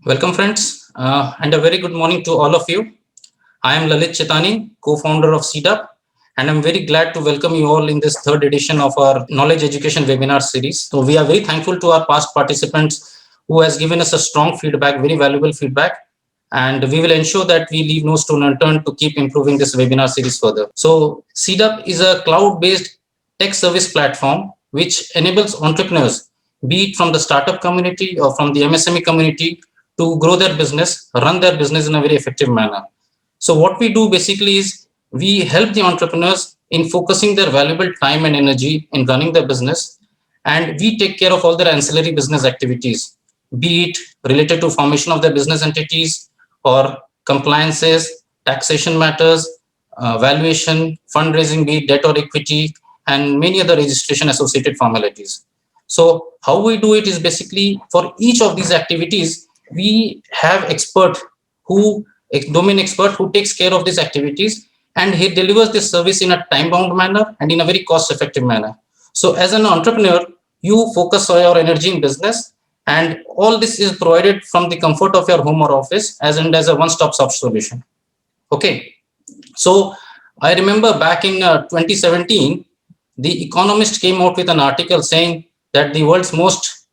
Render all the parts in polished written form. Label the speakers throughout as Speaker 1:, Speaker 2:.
Speaker 1: Welcome, friends, and a very good morning to all of you. I am Lalit Chitani, co-founder of CDUP, and I'm very glad to welcome you all in this third edition of our knowledge education webinar series. So we are very thankful to our past participants who has given us a strong feedback, very valuable feedback, and we will ensure that we leave no stone unturned to keep improving this webinar series further. So CDUP is a cloud-based tech service platform which enables entrepreneurs, be it from the startup community or from the MSME community, to grow their business, run their business in a very effective manner. So what we do basically is we help the entrepreneurs in focusing their valuable time and energy in running their business, and we take care of all their ancillary business activities, be it related to formation of their business entities or compliances, taxation matters, valuation, fundraising, be it debt or equity, and many other registration associated formalities. So how we do it is basically for each of these activities, we have expert who a domain expert who takes care of these activities, and he delivers this service in a time bound manner and in a very cost effective manner. So as an entrepreneur, you focus on your energy in business, and all this is provided from the comfort of your home or office as a one stop shop solution. Okay, so I remember back in 2017, the Economist came out with an article saying that the world's most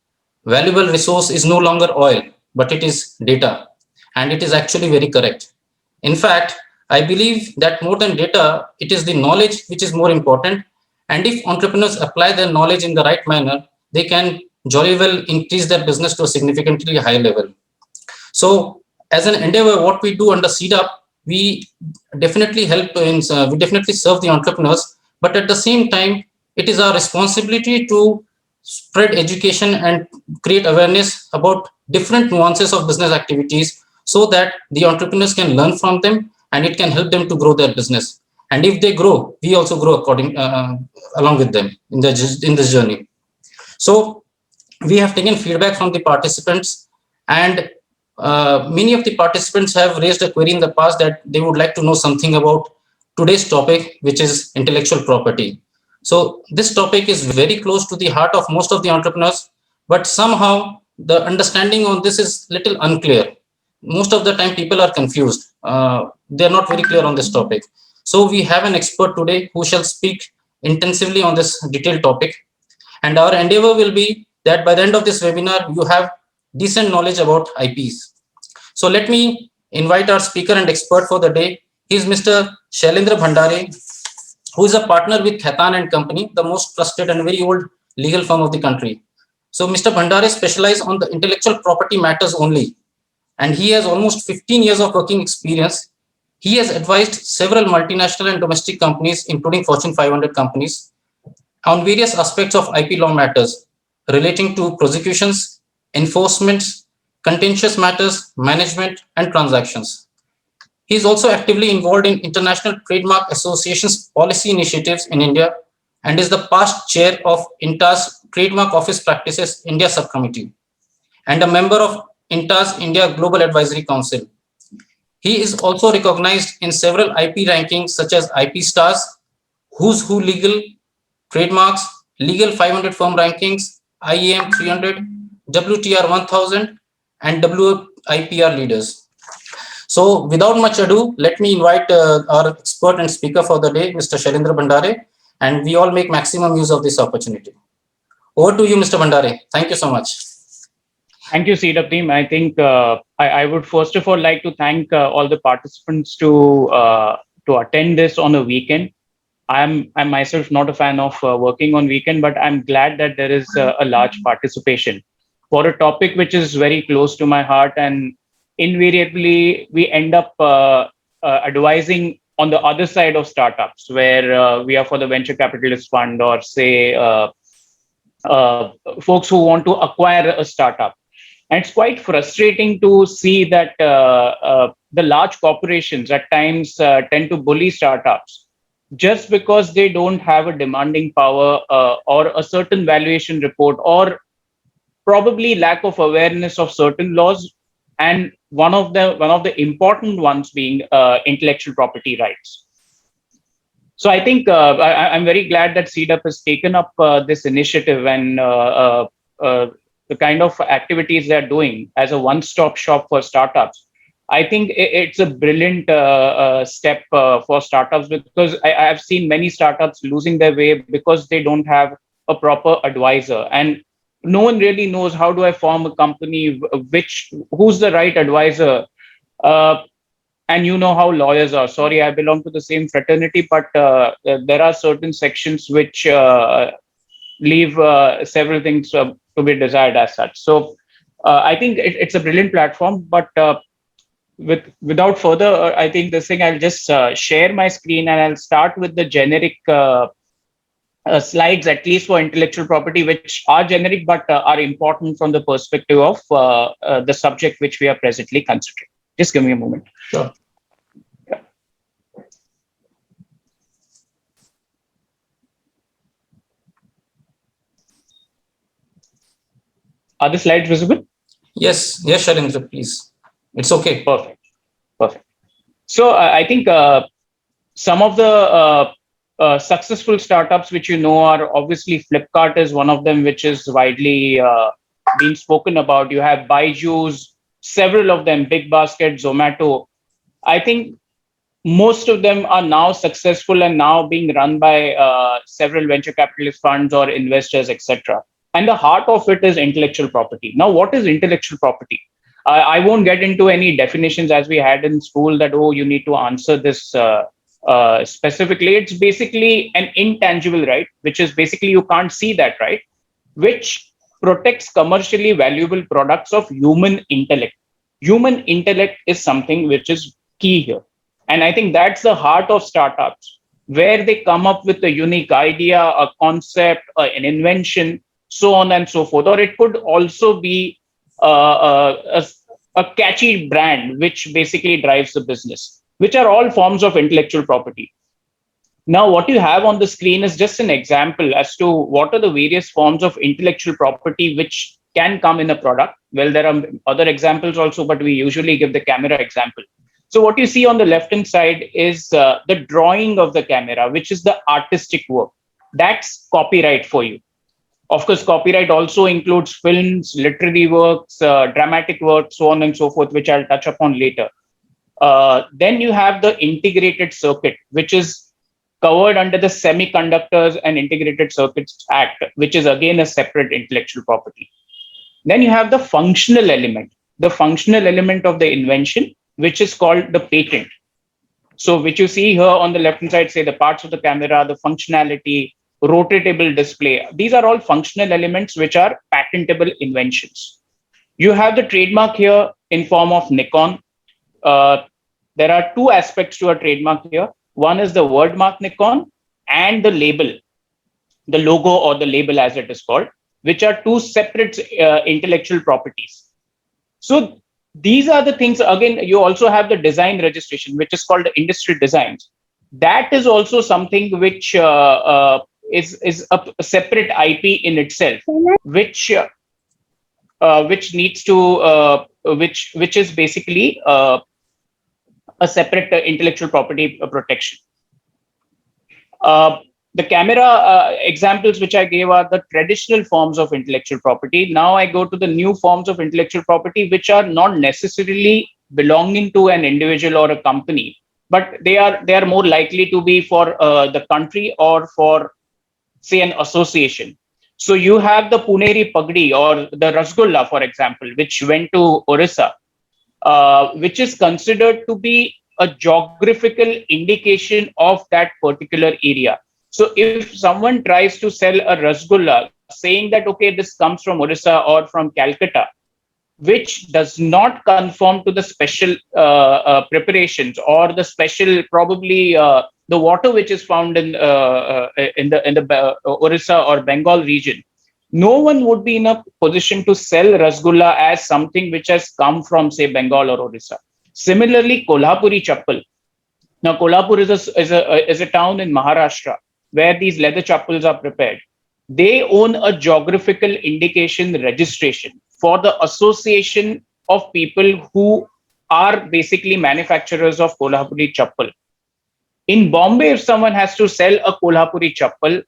Speaker 1: valuable resource is no longer oil, but it is data. And it is actually very correct. In fact, I believe that more than data, it is the knowledge which is more important. And if entrepreneurs apply their knowledge in the right manner, they can jolly well increase their business to a significantly high level. So, as an endeavor, what we do under CDUP, we definitely we definitely serve the entrepreneurs, but at the same time, it is our responsibility to spread education and create awareness about different nuances of business activities so that the entrepreneurs can learn from them and it can help them to grow their business. And if they grow, we also grow along with them in this journey. So we have taken feedback from the participants, and many of the participants have raised a query in the past that they would like to know something about today's topic, which is intellectual property. So this topic is very close to the heart of most of the entrepreneurs, but somehow the understanding on this is little unclear. Most of the time, people are confused. They are not very clear on this topic. So we have an expert today who shall speak intensively on this detailed topic. And our endeavor will be that by the end of this webinar, you have decent knowledge about IPs. So let me invite our speaker and expert for the day. He is Mr. Shailendra Bhandare, who is a partner with Khaitan and Company, the most trusted and very old legal firm of the country. So Mr. Bhandare specializes on the intellectual property matters only, and he has almost 15 years of working experience. He has advised several multinational and domestic companies, including Fortune 500 companies, on various aspects of IP law matters relating to prosecutions, enforcements, contentious matters, management, and transactions. He is also actively involved in International Trademark Association's policy initiatives in India and is the past chair of INTA's Trademark Office Practices India Subcommittee and a member of INTA's India Global Advisory Council. He is also recognized in several IP rankings such as IP Stars, Who's Who Legal, Trademarks, Legal 500 Firm Rankings, IAM 300, WTR 1000, and WIPR Leaders. So, without much ado, let me invite our expert and speaker for the day, Mr. Shailendra Bhandare, and we all make maximum use of this opportunity. Over to you, Mr. Bhandare. Thank you so much.
Speaker 2: Thank you, CDUP team. I think I would first of all like to thank all the participants to attend this on a weekend. I'm myself not a fan of working on weekend, but I'm glad that there is a large participation for a topic which is very close to my heart, and invariably we end up advising on the other side of startups, where we are for the venture capitalist fund or say folks who want to acquire a startup. And it's quite frustrating to see that the large corporations at times tend to bully startups just because they don't have a demanding power or a certain valuation report, or probably lack of awareness of certain laws, and one of the important ones being intellectual property rights. So I think I'm very glad that CDUP has taken up this initiative and the kind of activities they're doing as a one-stop shop for startups, I think it's a brilliant step for startups, because I've seen many startups losing their way because they don't have a proper advisor, and no one really knows how do I form a company, who's the right advisor. Uh, and you know how lawyers are. Sorry, I belong to the same fraternity, but there are certain sections which leave several things to be desired as such. So I think it's a brilliant platform, but without further, I think this thing, I'll just share my screen and I'll start with the generic slides, at least for intellectual property, which are generic but are important from the perspective of the subject which we are presently considering. Just give me a moment.
Speaker 1: Sure.
Speaker 2: Are the slides visible?
Speaker 1: Yes, Shailendra, please. It's okay.
Speaker 2: Perfect. So I think some of the successful startups which you know are obviously Flipkart is one of them, which is widely being spoken about. You have Byju's, several of them, Big Basket, Zomato. I think most of them are now successful and now being run by several venture capitalist funds or investors, etc. And the heart of it is intellectual property. Now, what is intellectual property? I won't get into any definitions as we had in school that, oh, you need to answer this specifically. It's basically an intangible right, which is basically you can't see that right, which protects commercially valuable products of human intellect. Human intellect is something which is key here. And I think that's the heart of startups, where they come up with a unique idea, a concept, an invention, so on and so forth. Or it could also be a catchy brand, which basically drives the business, which are all forms of intellectual property. Now, what you have on the screen is just an example as to what are the various forms of intellectual property which can come in a product. Well, there are other examples also, but we usually give the camera example. So what you see on the left-hand side is the drawing of the camera, which is the artistic work. That's copyright for you. Of course, copyright also includes films, literary works, dramatic works, so on and so forth, which I'll touch upon later. Then you have the integrated circuit, which is covered under the Semiconductors and Integrated Circuits Act, which is again a separate intellectual property. Then you have the functional element of the invention, which is called the patent. So which you see here on the left-hand side, say the parts of the camera, the functionality, rotatable display. These are all functional elements which are patentable inventions. You have the trademark here in form of Nikon. There are two aspects to a trademark here. One is the word mark Nikon and the label, the logo or the label as it is called, which are two separate intellectual properties. So these are the things. Again, you also have the design registration, which is called the industry designs. That is also something which is a separate IP in itself, which needs to which is basically a separate intellectual property protection. The camera examples which I gave are the traditional forms of intellectual property. Now I go to the new forms of intellectual property, which are not necessarily belonging to an individual or a company, but they are more likely to be for the country or for, say, an association. So you have the Puneri Pagdi or the Rasgulla, for example, which went to Orissa, which is considered to be a geographical indication of that particular area. So if someone tries to sell a Rasgulla saying that, okay, this comes from Orissa or from Calcutta, which does not conform to the special preparations or the special, probably the water which is found in the Orissa or Bengal region, no one would be in a position to sell Rasgulla as something which has come from, say, Bengal or Orissa. Similarly, Kolhapuri chappal. Now, Kolhapur is a town in Maharashtra where these leather chappals are prepared. They own a geographical indication registration for the association of people who are basically manufacturers of Kolhapuri chappal. In Bombay, if someone has to sell a Kolhapuri chappal,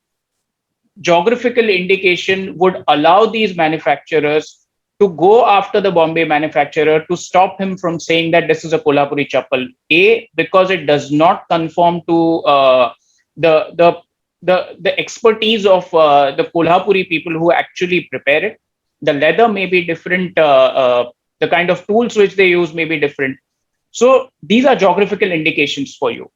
Speaker 2: geographical indication would allow these manufacturers to go after the Bombay manufacturer to stop him from saying that this is a Kolhapuri chappal. A, because it does not conform to the, the, the expertise of the Kolhapuri people who actually prepare it. The leather may be different. The kind of tools which they use may be different. So these are geographical indications for you.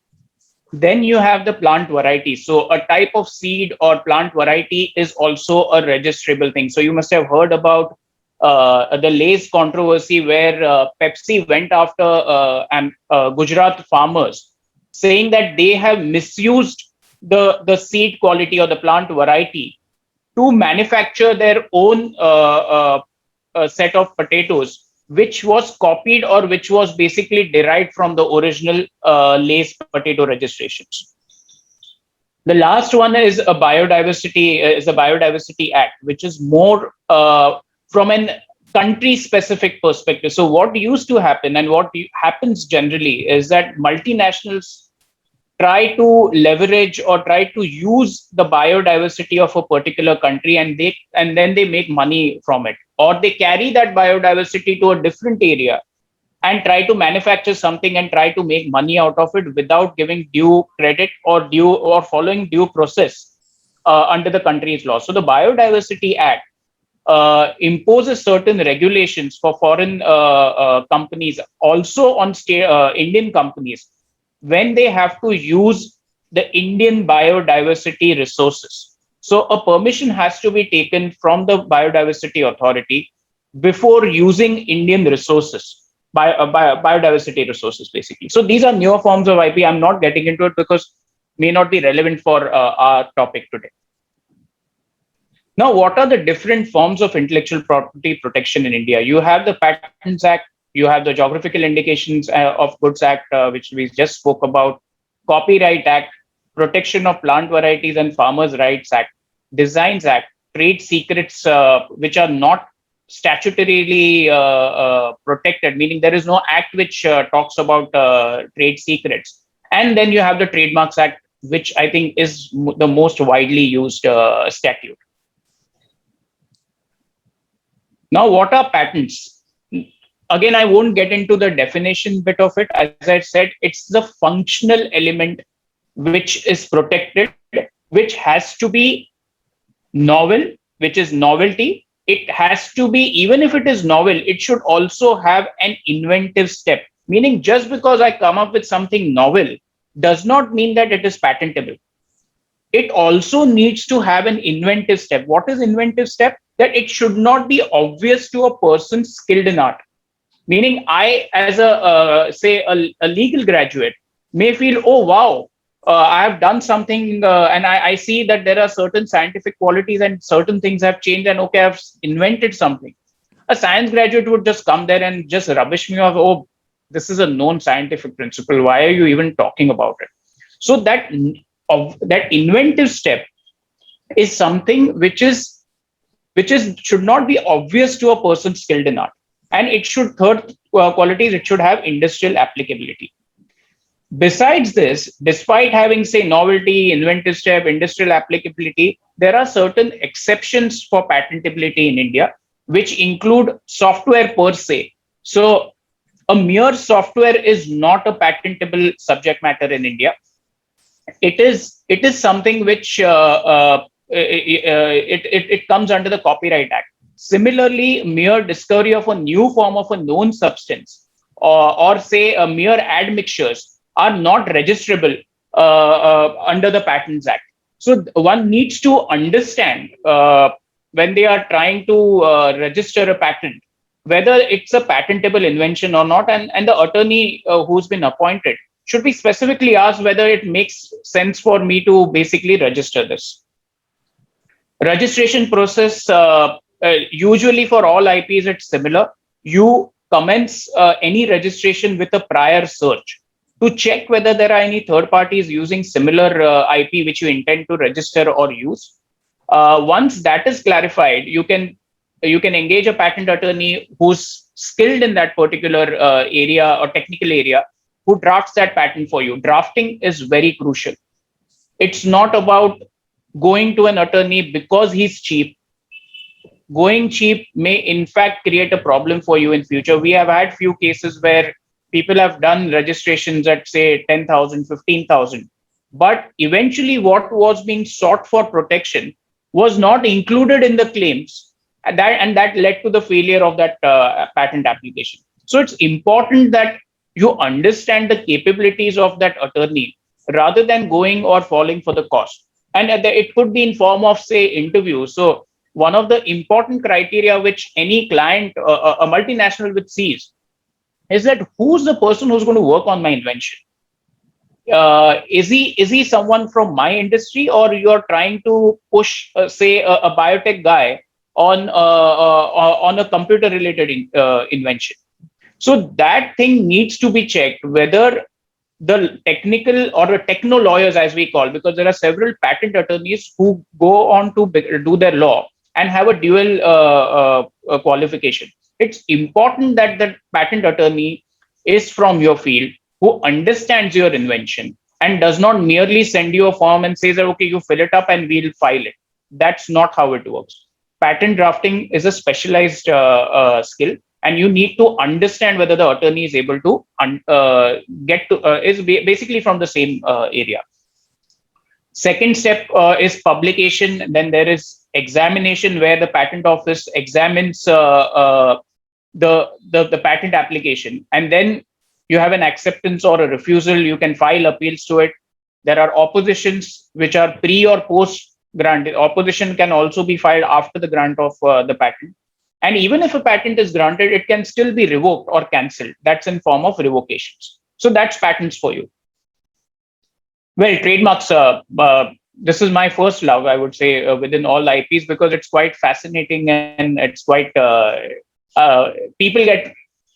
Speaker 2: Then you have the plant variety. So a type of seed or plant variety is also a registrable thing. So you must have heard about the Lay's controversy where Pepsi went after Gujarat farmers, saying that they have misused the seed quality or the plant variety to manufacture their own set of potatoes, which was copied or which was basically derived from the original Lay's potato registrations. The last one is a biodiversity act, which is more from an country specific perspective. So what used to happen and what happens generally is that multinationals try to leverage or try to use the biodiversity of a particular country, and then they make money from it, or they carry that biodiversity to a different area and try to manufacture something and try to make money out of it without giving due credit or following due process under the country's law. So the Biodiversity Act imposes certain regulations for foreign companies, also on Indian companies, when they have to use the Indian biodiversity resources. So a permission has to be taken from the Biodiversity Authority before using Indian resources, biodiversity resources, basically. So these are newer forms of IP. I'm not getting into it because may not be relevant for our topic today. Now, what are the different forms of intellectual property protection in India? You have the Patents Act, you have the Geographical Indications of Goods Act, which we just spoke about, Copyright Act, Protection of Plant Varieties and Farmers' Rights Act, Designs Act, Trade Secrets, which are not statutorily protected, meaning there is no act which talks about trade secrets. And then you have the Trademarks Act, which I think is the most widely used statute. Now, what are patents? Again, I won't get into the definition bit of it. As I said, it's the functional element which is protected, which has to be novel, which is novelty. It has to be, even if it is novel, it should also have an inventive step. Meaning, just because I come up with something novel does not mean that it is patentable. It also needs to have an inventive step. What is inventive step? That it should not be obvious to a person skilled in art. Meaning, I, as a legal graduate, may feel, oh wow, I have done something, and I see that there are certain scientific qualities and certain things have changed, and okay, I've invented something. A science graduate would just come there and just rubbish me off. Oh, this is a known scientific principle. Why are you even talking about it? So that inventive step is something which should not be obvious to a person skilled in art. And it should, third qualities, it should have industrial applicability. Besides this, despite having, say, novelty, inventive step, industrial applicability, there are certain exceptions for patentability in India, which include software per se. So a mere software is not a patentable subject matter in India. It is something which it comes under the Copyright Act. Similarly, mere discovery of a new form of a known substance, or say a mere admixtures, are not registrable under the Patents Act. So one needs to understand when they are trying to register a patent, whether it's a patentable invention or not, and the attorney who's been appointed should be specifically asked whether it makes sense for me to basically register this. Registration process, usually for all IPs, it's similar. You commence any registration with a prior search to check whether there are any third parties using similar IP which you intend to register or use. Once that is clarified, you can engage a patent attorney who's skilled in that particular area or technical area, who drafts that patent for you. Drafting is very crucial. It's not about going to an attorney because he's cheap. Going cheap may in fact create a problem for you in future. We have had few cases where people have done registrations at say 10,000, 15,000, but eventually what was being sought for protection was not included in the claims, and that led to the failure of that patent application. So it's important that you understand the capabilities of that attorney rather than going or falling for the cost. And it could be in form of say interviews. So one of the important criteria which any client, a multinational, which sees is that who's the person who's going to work on my invention. Is he someone from my industry, or you're trying to push say a biotech guy on a computer related invention. So that thing needs to be checked, whether the technical or the techno lawyers, as we call, because there are several patent attorneys who go on to do their law and have a dual qualification. It's important that the patent attorney is from your field, who understands your invention and does not merely send you a form and says that, okay, you fill it up and we'll file it. That's not how it works. Patent drafting is a specialized skill, and you need to understand whether the attorney is able to get to basically from the same area. Second step is publication. Then there is examination, where the patent office examines the patent application, and then you have an acceptance or a refusal. You can file appeals to it. There are oppositions which are pre or post grant. Opposition can also be filed after the grant of the patent. And even if a patent is granted, it can still be revoked or cancelled. That's in form of revocations. So that's patents for you. Well, trademarks, this is my first love, I would say, within all IPs, because it's quite fascinating, and it's quite,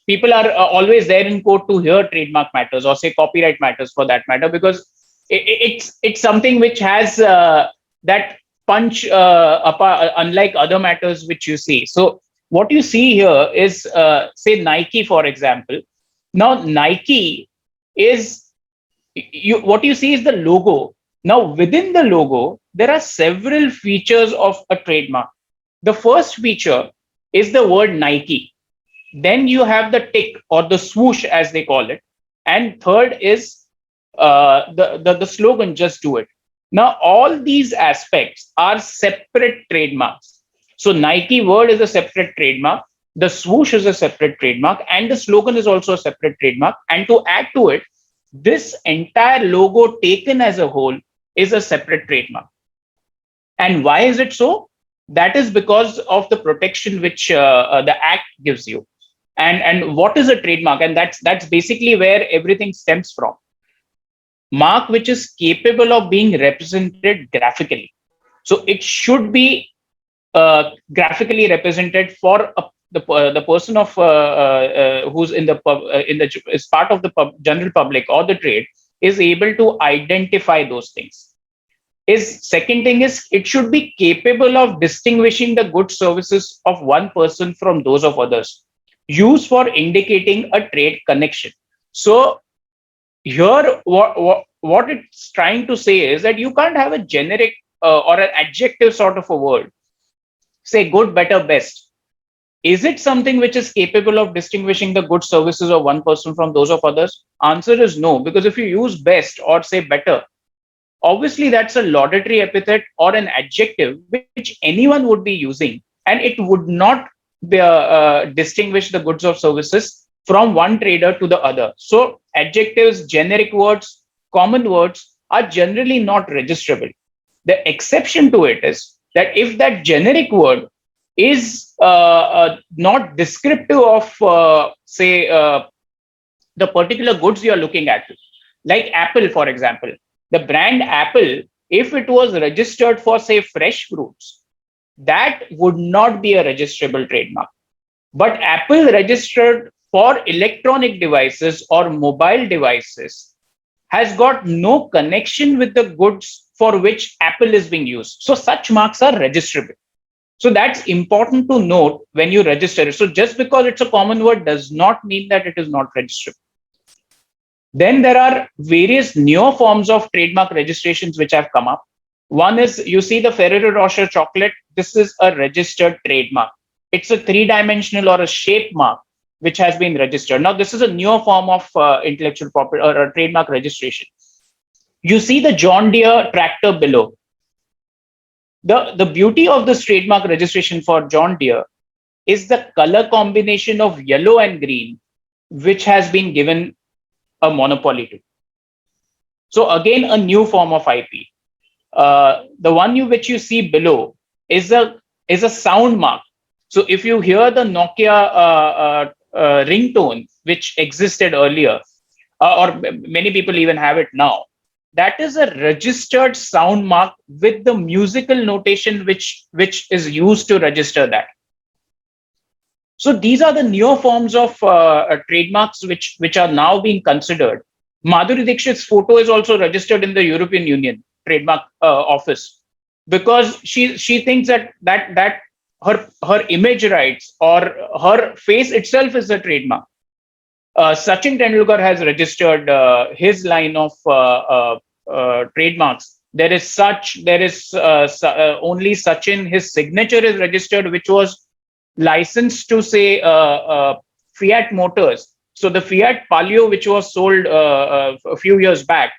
Speaker 2: people are always there in court to hear trademark matters, or say copyright matters for that matter, because it's something which has that punch, unlike other matters which you see. So what you see here is, say Nike, for example. Now Nike is, what you see is the logo. Now within the logo, there are several features of a trademark. The first feature is the word Nike. Then you have the tick or the swoosh, as they call it. And third is the slogan, just do it. Now, all these aspects are separate trademarks. So Nike word is a separate trademark. The swoosh is a separate trademark, and the slogan is also a separate trademark. And to add to it, this entire logo taken as a whole is a separate trademark. And why is it so? That is because of the protection which the Act gives you. And what is a trademark? And that's basically where everything stems from. Mark which is capable of being represented graphically. So it should be graphically represented for the person of who's in the is part of the general public or the trade, is able to identify those things. Second thing is, it should be capable of distinguishing the goods services of one person from those of others, used for indicating a trade connection. So here, what it's trying to say is that you can't have a generic or an adjective sort of a word, say good, better, best. Is it something which is capable of distinguishing the good services of one person from those of others? Answer is no, because if you use best or say better, obviously that's a laudatory epithet or an adjective which anyone would be using, and it would not distinguish the goods or services from one trader to the other. So adjectives, generic words, common words are generally not registrable. The exception to it is that if that generic word is not descriptive of, say, the particular goods you are looking at, like Apple, for example, the brand Apple, if it was registered for, say, fresh fruits, that would not be a registrable trademark. But Apple registered for electronic devices or mobile devices has got no connection with the goods for which Apple is being used. So such marks are registrable. So that's important to note when you register it. So just because it's a common word does not mean that it is not registrable. Then there are various newer forms of trademark registrations which have come up. One is, you see the Ferrero Rocher chocolate. This is a registered trademark. It's a three-dimensional or a shape mark which has been registered. Now, this is a newer form of intellectual property or trademark registration. You see the John Deere tractor below. The beauty of this trademark registration for John Deere is the color combination of yellow and green, which has been given a monopoly to. So again, a new form of IP. The one which you see below is a sound mark. So if you hear the Nokia ringtone, which existed earlier, or many people even have it now, that is a registered sound mark with the musical notation which is used to register that. So these are the newer forms of trademarks which are now being considered. Madhuri Dixit's photo is also registered in the European Union trademark office, because she thinks that her image rights or her face itself is a trademark. Sachin Tendulkar has registered his line of trademarks. There is only Sachin. His signature is registered, which was licensed to say Fiat Motors. So the Fiat Palio, which was sold a few years back,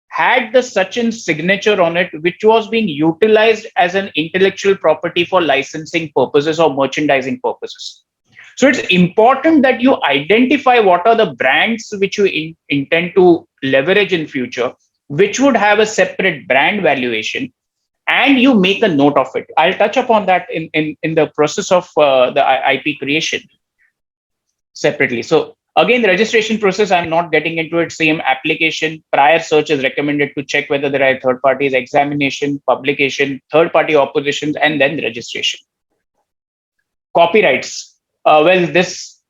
Speaker 2: had the Sachin signature on it, which was being utilized as an intellectual property for licensing purposes or merchandising purposes. So it's important that you identify what are the brands which you intend to leverage in future, which would have a separate brand valuation, and you make a note of it. I'll touch upon that in the process of the IP creation separately. So again, the registration process, I'm not getting into it. Same application, prior search is recommended to check whether there are third parties, examination, publication, third party oppositions, and then registration. Copyrights. This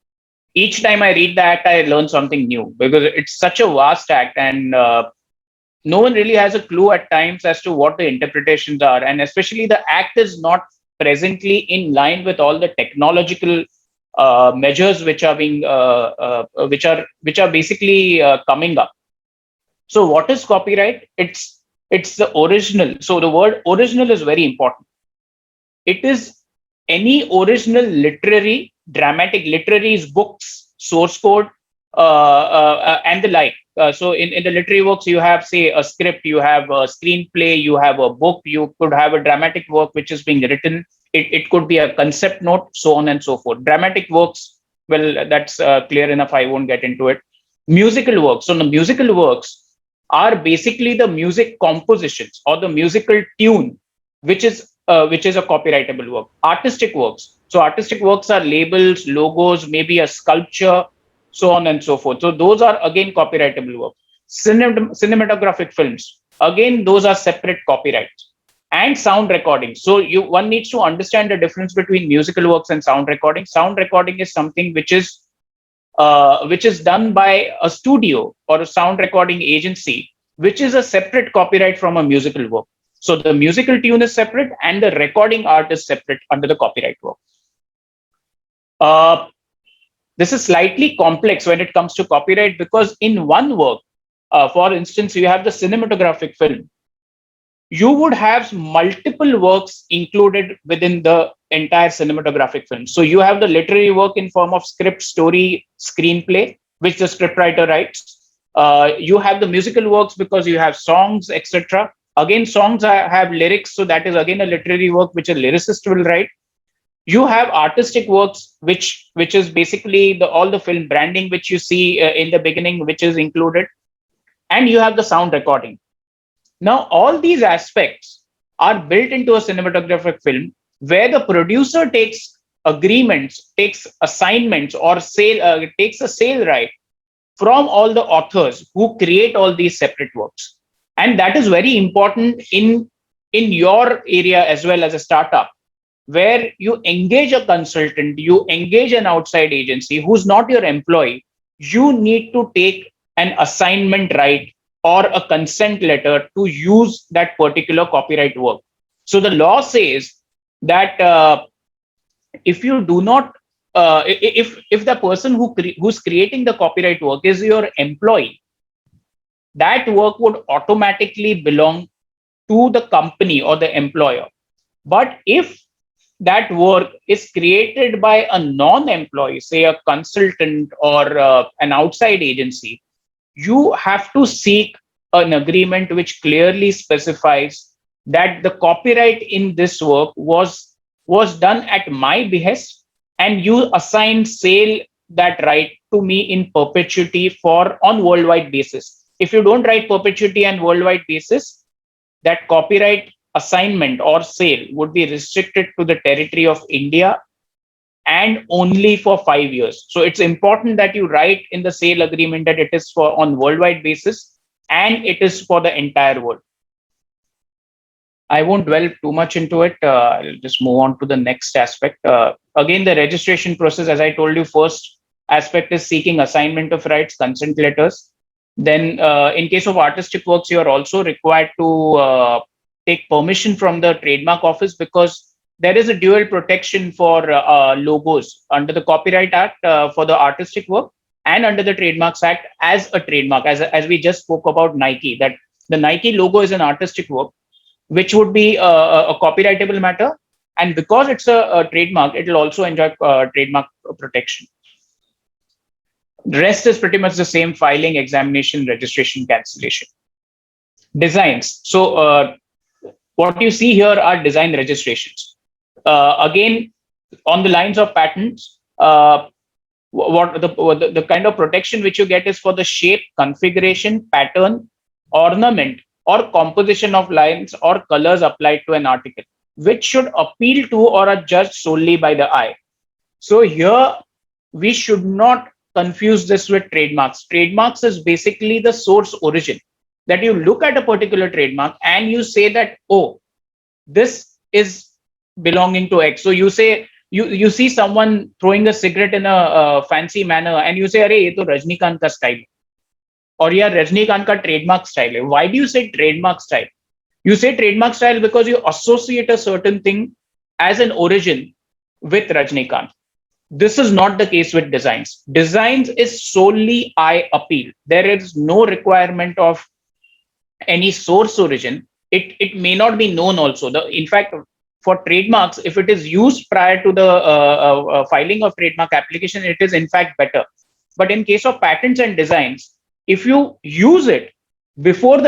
Speaker 2: each time I read the act, I learn something new, because it's such a vast act, and no one really has a clue at times as to what the interpretations are. And especially the act is not presently in line with all the technological measures which are being which are basically coming up. So what is copyright? It's the original. So the word original is very important. It is any original literary, dramatic, literary is books, source code, and the like. So in the literary works, you have, say, a script, you have a screenplay, you have a book, you could have a dramatic work which is being written. It could be a concept note, so on and so forth. Dramatic works, well, that's clear enough. I won't get into it. Musical works. So the musical works are basically the music compositions or the musical tune, which is a copyrightable work. Artistic works. So artistic works are labels, logos, maybe a sculpture, so on and so forth. So those are again copyrightable works. Cinematographic films, again, those are separate copyrights. And sound recording. So one needs to understand the difference between musical works and sound recording. Sound recording is something which is done by a studio or a sound recording agency, which is a separate copyright from a musical work. So the musical tune is separate and the recording art is separate under the copyright work. This is slightly complex when it comes to copyright, because in one work, for instance, you have the cinematographic film. You would have multiple works included within the entire cinematographic film. So you have the literary work in form of script, story, screenplay, which the scriptwriter writes. You have the musical works because you have songs, etc. Again, songs have lyrics, so that is again a literary work which a lyricist will write. You have artistic works, which is basically all the film branding which you see in the beginning, which is included, and you have the sound recording. Now, all these aspects are built into a cinematographic film, where the producer takes agreements, takes assignments, or takes a sale right from all the authors who create all these separate works. And that is very important in your area as well as a startup, where you engage a consultant, you engage an outside agency who's not your employee. You need to take an assignment right or a consent letter to use that particular copyright work. So the law says that if you do not, if the person who's creating the copyright work is your employee, that work would automatically belong to the company or the employer. But if that work is created by a non-employee, say a consultant or an outside agency, you have to seek an agreement which clearly specifies that the copyright in this work was done at my behest, and you assign sale that right to me in perpetuity for on worldwide basis. If you don't write perpetuity and worldwide basis, that copyright assignment or sale would be restricted to the territory of India and only for 5 years. So it's important that you write in the sale agreement that it is for on worldwide basis and it is for the entire world. I won't dwell too much into it. I'll just move on to the next aspect. Again, the registration process, as I told you, first aspect is seeking assignment of rights, consent letters. Then, in case of artistic works, you are also required to take permission from the trademark office, because there is a dual protection for logos under the Copyright Act for the artistic work and under the Trademarks Act as a trademark. As we just spoke about Nike, that the Nike logo is an artistic work, which would be a copyrightable matter. And because it's a trademark, it will also enjoy trademark protection. The rest is pretty much the same: filing, examination, registration, cancellation. Designs. So what you see here are design registrations. Again, on the lines of patents, what the kind of protection which you get is for the shape, configuration, pattern, ornament, or composition of lines or colors applied to an article, which should appeal to or are judged solely by the eye. So here we should not confuse this with trademarks. Trademarks is basically the source origin, that you look at a particular trademark and you say that, oh, this is belonging to X. So you say, you see someone throwing a cigarette in a fancy manner and you say, "Arey, ye to Rajnikant ka style." Or yeah, Rajnikant ka trademark style. Why do you say trademark style? You say trademark style because you associate a certain thing as an origin with Rajnikant. This is not the case with designs. Designs is solely eye appeal. There is no requirement of any source origin. It may not be known also. In fact, for trademarks, if it is used prior to the filing of trademark application, it is in fact better. But in case of patents and designs, if you use it before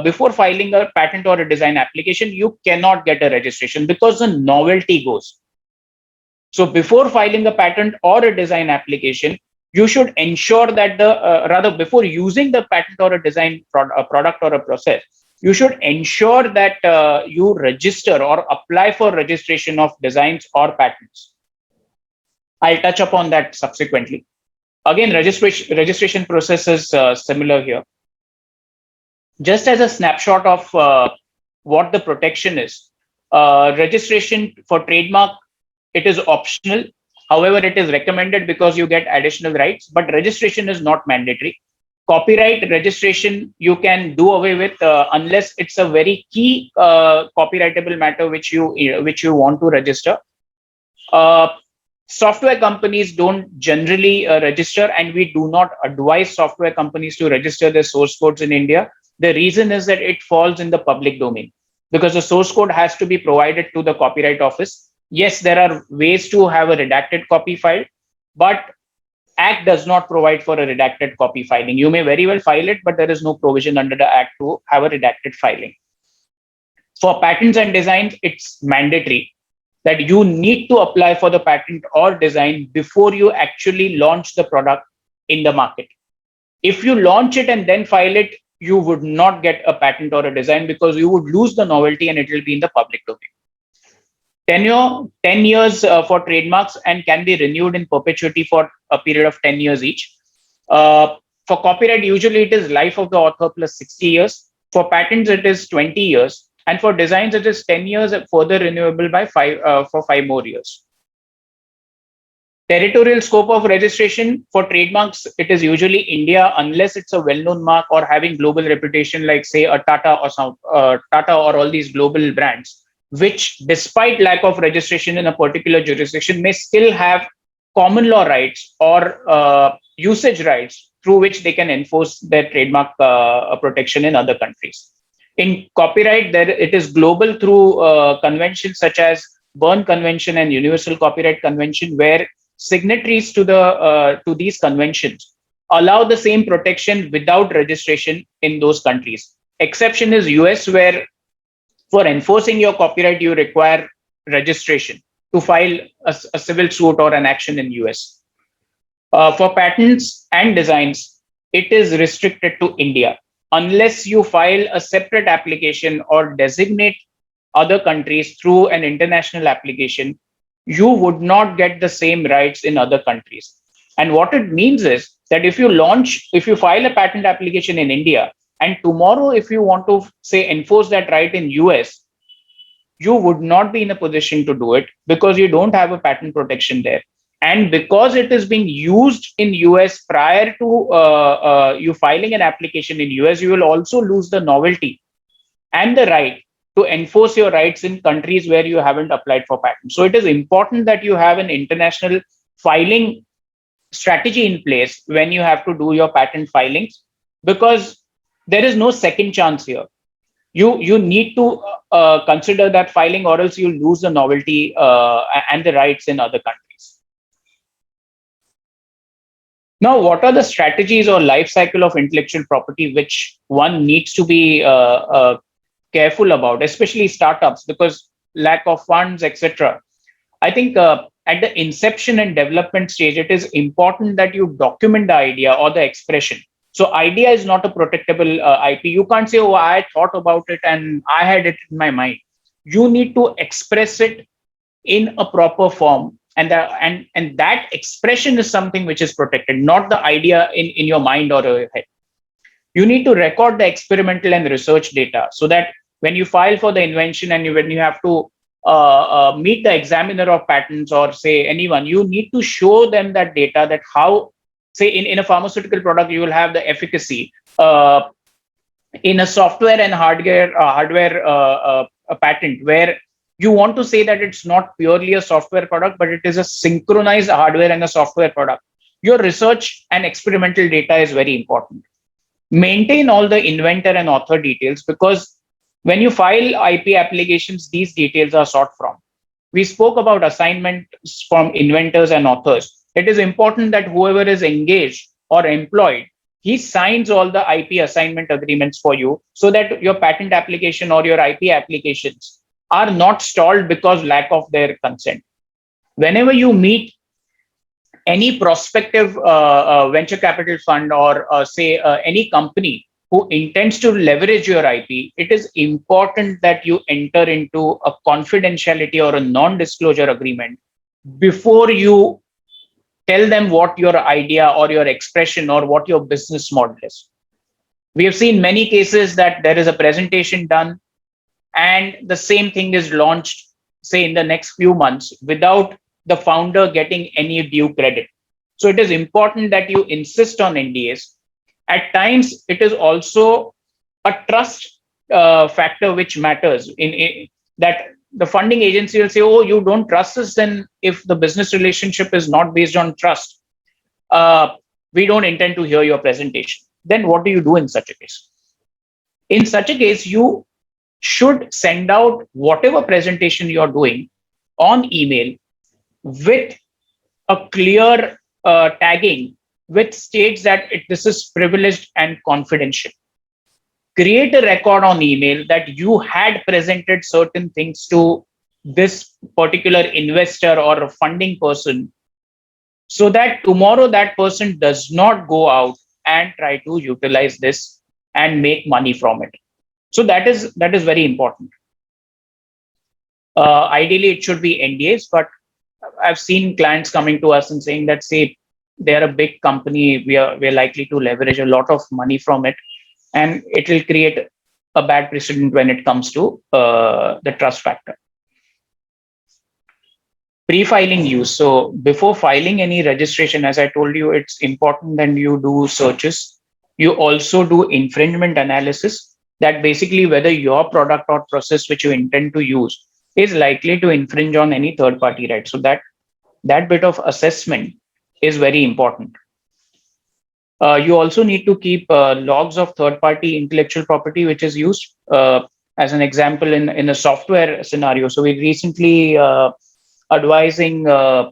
Speaker 2: before filing a patent or a design application, you cannot get a registration because the novelty goes. So before filing a patent or a design application, you should ensure that rather before using the patent or a design product or a process, you should ensure that you register or apply for registration of designs or patents. I'll touch upon that subsequently. Again, registration process is similar here. Just as a snapshot of what the protection is, registration for trademark, it is optional. However, it is recommended because you get additional rights, but registration is not mandatory. Copyright registration you can do away with unless it's a very key copyrightable matter which you want to register. Software companies don't generally register, and we do not advise software companies to register their source codes in India. The reason is that it falls in the public domain, because the source code has to be provided to the Copyright Office. Yes, there are ways to have a redacted copy filed, but Act does not provide for a redacted copy filing. You may very well file it, but there is no provision under the Act to have a redacted filing. For patents and designs, it's mandatory that you need to apply for the patent or design before you actually launch the product in the market. If you launch it and then file it, you would not get a patent or a design because you would lose the novelty and it will be in the public domain. Tenure, 10 years for trademarks and can be renewed in perpetuity for a period of 10 years each. For copyright, usually it is life of the author plus 60 years. For patents, it is 20 years. And for designs, it is 10 years, further renewable by for 5 more years. Territorial scope of registration for trademarks, it is usually India, unless it's a well-known mark or having global reputation, like say a Tata or all these global brands, which despite lack of registration in a particular jurisdiction may still have common law rights or usage rights through which they can enforce their trademark protection in other countries. In copyright, there it is global through conventions such as Berne Convention and Universal Copyright Convention, where signatories to these conventions allow the same protection without registration in those countries. Exception is US, where for enforcing your copyright you require registration to file a civil suit or an action in US. For patents and designs, it is restricted to India unless you file a separate application or designate other countries through an international application. You would not get the same rights in other countries. And what it means is that if you file a patent application in India, and tomorrow if you want to say enforce that right in US, you would not be in a position to do it because you don't have a patent protection there. And because it is being used in US prior to you filing an application in US, you will also lose the novelty and the right to enforce your rights in countries where you haven't applied for patent. So it is important that you have an international filing strategy in place when you have to do your patent filings, because there is no second chance here. You need to consider that filing, or else you lose the novelty and the rights in other countries. Now, what are the strategies or life cycle of intellectual property which one needs to be careful about, especially startups, because lack of funds, etc. I think at the inception and development stage, it is important that you document the idea or the expression. So idea is not a protectable IP. You can't say, oh, I thought about it and I had it in my mind. You need to express it in a proper form. And that expression is something which is protected, not the idea in your mind or your head. You need to record the experimental and research data so that when you file for the invention and when you have to meet the examiner of patents or say anyone, you need to show them that data, that how, say in a pharmaceutical product, you will have the efficacy. In a software and hardware a patent, where you want to say that it's not purely a software product, but it is a synchronized hardware and a software product. Your research and experimental data is very important. Maintain all the inventor and author details, because when you file IP applications, these details are sought from. We spoke about assignments from inventors and authors. It is important that whoever is engaged or employed, he signs all the IP assignment agreements for you, so that your patent application or your IP applications are not stalled because lack of their consent. Whenever you meet any prospective venture capital fund or say any company who intends to leverage your IP, it is important that you enter into a confidentiality or a non-disclosure agreement before you tell them what your idea or your expression or what your business model is. We have seen many cases that there is a presentation done and the same thing is launched, say in the next few months, without the founder getting any due credit. So it is important that you insist on NDAs. At times, it is also a trust factor which matters in that the funding agency will say, oh, you don't trust us, then if the business relationship is not based on trust, we don't intend to hear your presentation. Then what do you do in such a case? In such a case, you should send out whatever presentation you're doing on email with a clear tagging which states that this is privileged and confidential. Create a record on email that you had presented certain things to this particular investor or a funding person, so that tomorrow that person does not go out and try to utilize this and make money from it. So that is very important. Ideally, it should be NDAs, but I've seen clients coming to us and saying that, say, they're a big company, we're likely to leverage a lot of money from it, and it will create a bad precedent when it comes to the trust factor. Pre-filing use. So before filing any registration, as I told you, it's important that you do searches. You also do infringement analysis, that basically whether your product or process which you intend to use is likely to infringe on any third-party right. So that bit of assessment is very important. You also need to keep logs of third-party intellectual property, which is used as an example in a software scenario. So we recently advising a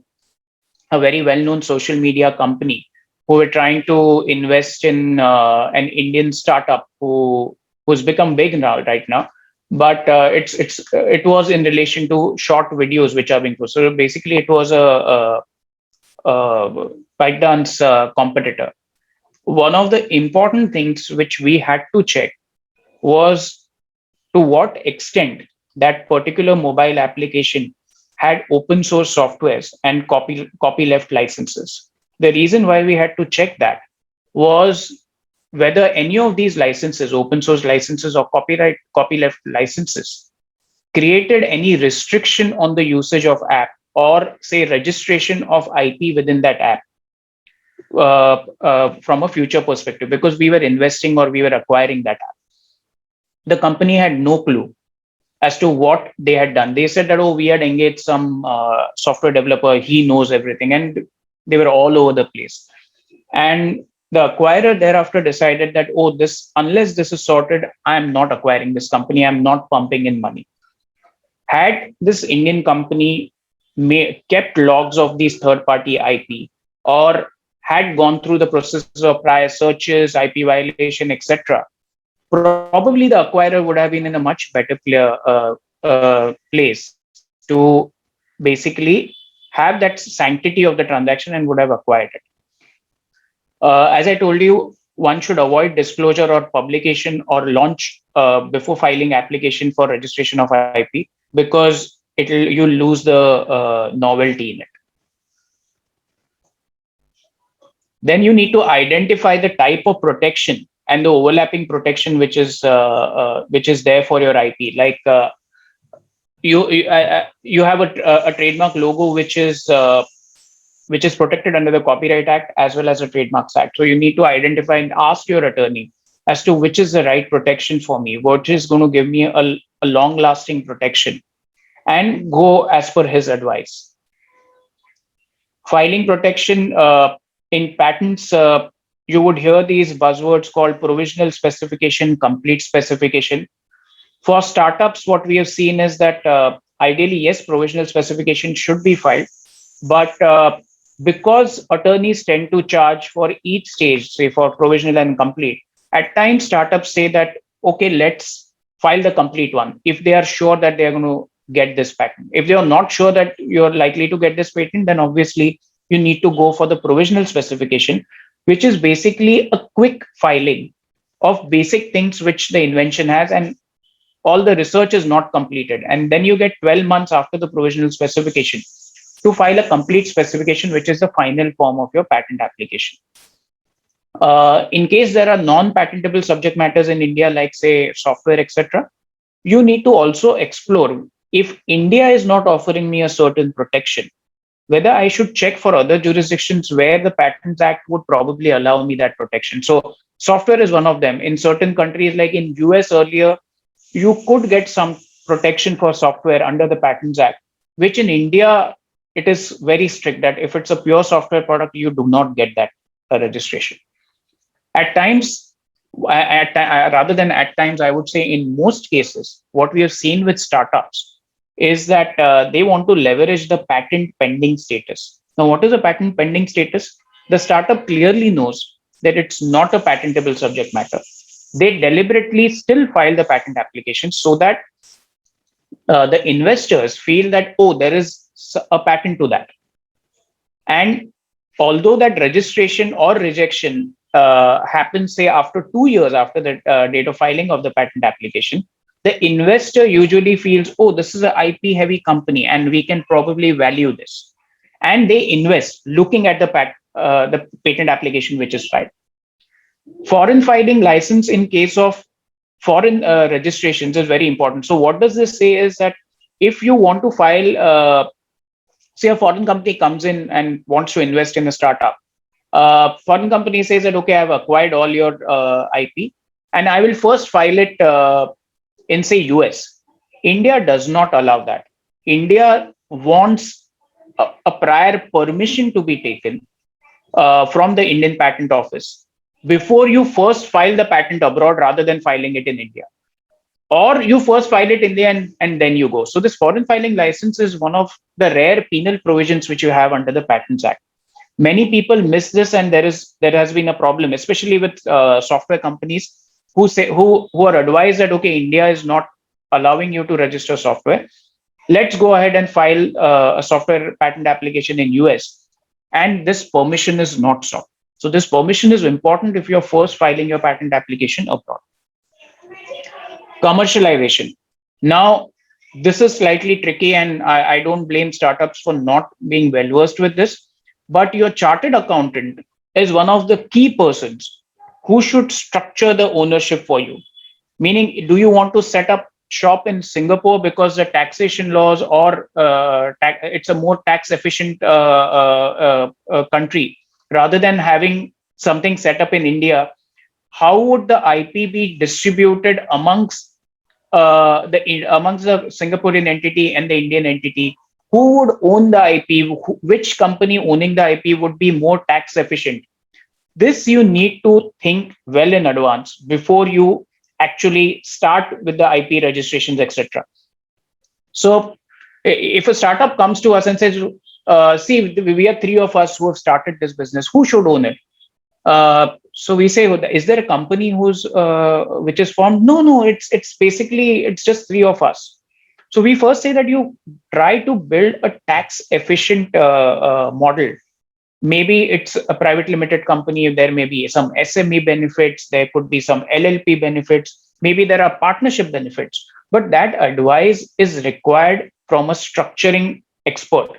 Speaker 2: very well-known social media company who were trying to invest in an Indian startup who's become big now right now. But it was in relation to short videos which are being posted. So basically, it was a ByteDance competitor. One of the important things which we had to check was to what extent that particular mobile application had open source softwares and copyleft licenses. The reason why we had to check that was whether any of these licenses, open source licenses or copyleft licenses, created any restriction on the usage of app or say registration of IP within that app from a future perspective, because we were investing or we were acquiring that app. The company had no clue as to what they had done. They said that, oh, we had engaged some software developer, he knows everything, and they were all over the place. And the acquirer thereafter decided that, oh, this, unless this is sorted, I am not acquiring this company, I'm not pumping in money. Had this Indian company kept logs of these third-party IP, or had gone through the process of prior searches, IP violation, etc., probably the acquirer would have been in a much better place to basically have that sanctity of the transaction and would have acquired it. As I told you, one should avoid disclosure or publication or launch before filing application for registration of IP, because you'll lose the novelty in it. Then you need to identify the type of protection and the overlapping protection which is there for your IP. Like you have a trademark logo which is protected under the Copyright Act as well as the Trademarks Act. So you need to identify and ask your attorney as to which is the right protection for me, what is going to give me a long-lasting protection, and go as per his advice. Filing protection in patents, you would hear these buzzwords called provisional specification, complete specification. For startups, what we have seen is that ideally, yes, provisional specification should be filed, but because attorneys tend to charge for each stage, say for provisional and complete, at times startups say that, okay, let's file the complete one if they are sure that they are going to get this patent. If they are not sure that you're likely to get this patent, then obviously you need to go for the provisional specification, which is basically a quick filing of basic things which the invention has, and all the research is not completed. And then you get 12 months after the provisional specification to file a complete specification, which is the final form of your patent application. In case there are non-patentable subject matters in India, like say software, etc., you need to also explore if India is not offering me a certain protection, whether I should check for other jurisdictions where the Patents Act would probably allow me that protection. So software is one of them. In certain countries, like in US earlier, you could get some protection for software under the Patents Act, which in India, it is very strict that if it's a pure software product, you do not get that registration. At times, rather than at times, I would say in most cases, what we have seen with startups is that they want to leverage the patent pending status. Now, what is a patent pending status? The startup clearly knows that it's not a patentable subject matter. They deliberately still file the patent application so that the investors feel that, oh, there is a patent to that. And although that registration or rejection happens, say, after 2 years after the date of filing of the patent application, the investor usually feels, oh, this is an IP heavy company and we can probably value this. And they invest looking at the patent application which is filed. Foreign filing license in case of foreign registrations is very important. So what does this say is that if you want to file, say a foreign company comes in and wants to invest in a startup, foreign company says that, okay, I've acquired all your IP and I will first file it in say US. India does not allow that. India wants a prior permission to be taken from the Indian Patent Office before you first file the patent abroad rather than filing it in India. Or you first file it in India and then you go. So this foreign filing license is one of the rare penal provisions which you have under the Patents Act. Many people miss this, and there has been a problem, especially with software companies who are advised that okay, India is not allowing you to register software. Let's go ahead and file a software patent application in US, and this permission is not sought. So this permission is important if you're first filing your patent application abroad. Commercialization. Now, this is slightly tricky, and I don't blame startups for not being well versed with this. But your chartered accountant is one of the key persons who should structure the ownership for you. Meaning, do you want to set up shop in Singapore because the taxation laws or it's a more tax efficient country rather than having something set up in India? How would the IP be distributed amongst the Singaporean entity and the Indian entity? Who would own the IP? Which company owning the IP would be more tax efficient? This you need to think well in advance before you actually start with the IP registrations, etc. So if a startup comes to us and says, see, we are three of us who have started this business, who should own it? So we say, is there a company who's which is formed? No, it's basically it's just three of us. So we first say that you try to build a tax efficient model. Maybe it's a private limited company. There may be some SME benefits. There could be some LLP benefits. Maybe there are partnership benefits. But that advice is required from a structuring expert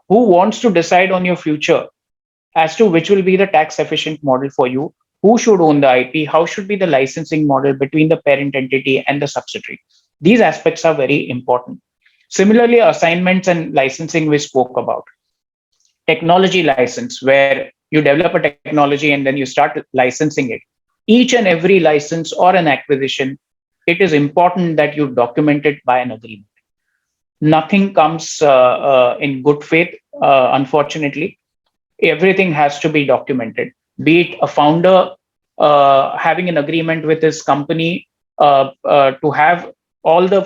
Speaker 2: who wants to decide on your future as to which will be the tax efficient model for you, who should own the IP, how should be the licensing model between the parent entity and the subsidiary. These aspects are very important. Similarly, assignments and licensing we spoke about. Technology license, where you develop a technology and then you start licensing it. Each and every license or an acquisition, it is important that you document it by an agreement. Nothing comes in good faith, unfortunately. Everything has to be documented. Be it a founder having an agreement with his company to have all the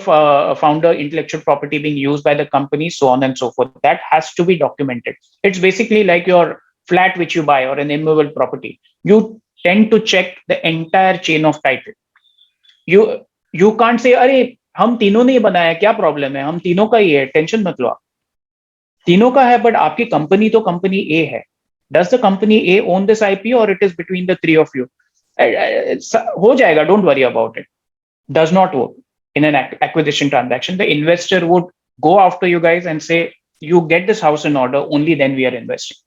Speaker 2: founder intellectual property being used by the company, so on and so forth. That has to be documented. It's basically like your flat which you buy or an immovable property. You tend to check the entire chain of title. You can't say, अरे हम तीनों ने बनाया, क्या problem है, हम तीनों का ही है, टेंशन मत लो. तीनों का है, बट आपकी कंपनी तो कंपनी ए है. Does the company A own this IP or it is between the three of you? हो जाएगा, don't worry about it. Does not work in an acquisition transaction. The investor would go after you guys and say, you get this house in order, only then we are investing.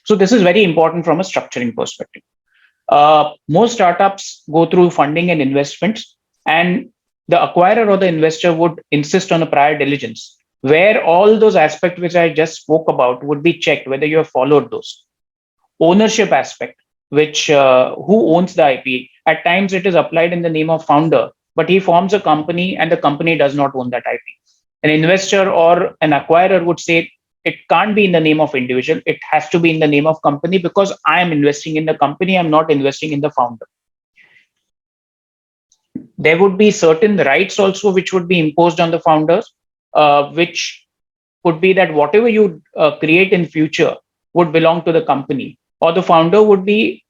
Speaker 2: So this is very important from a structuring perspective. Most startups go through funding and investments, and the acquirer or the investor would insist on a prior diligence, where all those aspects which I just spoke about would be checked, whether you have followed those. Ownership aspect, which who owns the IP? At times it is applied in the name of founder, but he forms a company and the company does not own that IP. An investor or an acquirer would say it can't be in the name of individual. It has to be in the name of company because I am investing in the company. I'm not investing in the founder. There would be certain rights also which would be imposed on the founders, which could be that whatever you create in future would belong to the company, or the founder would be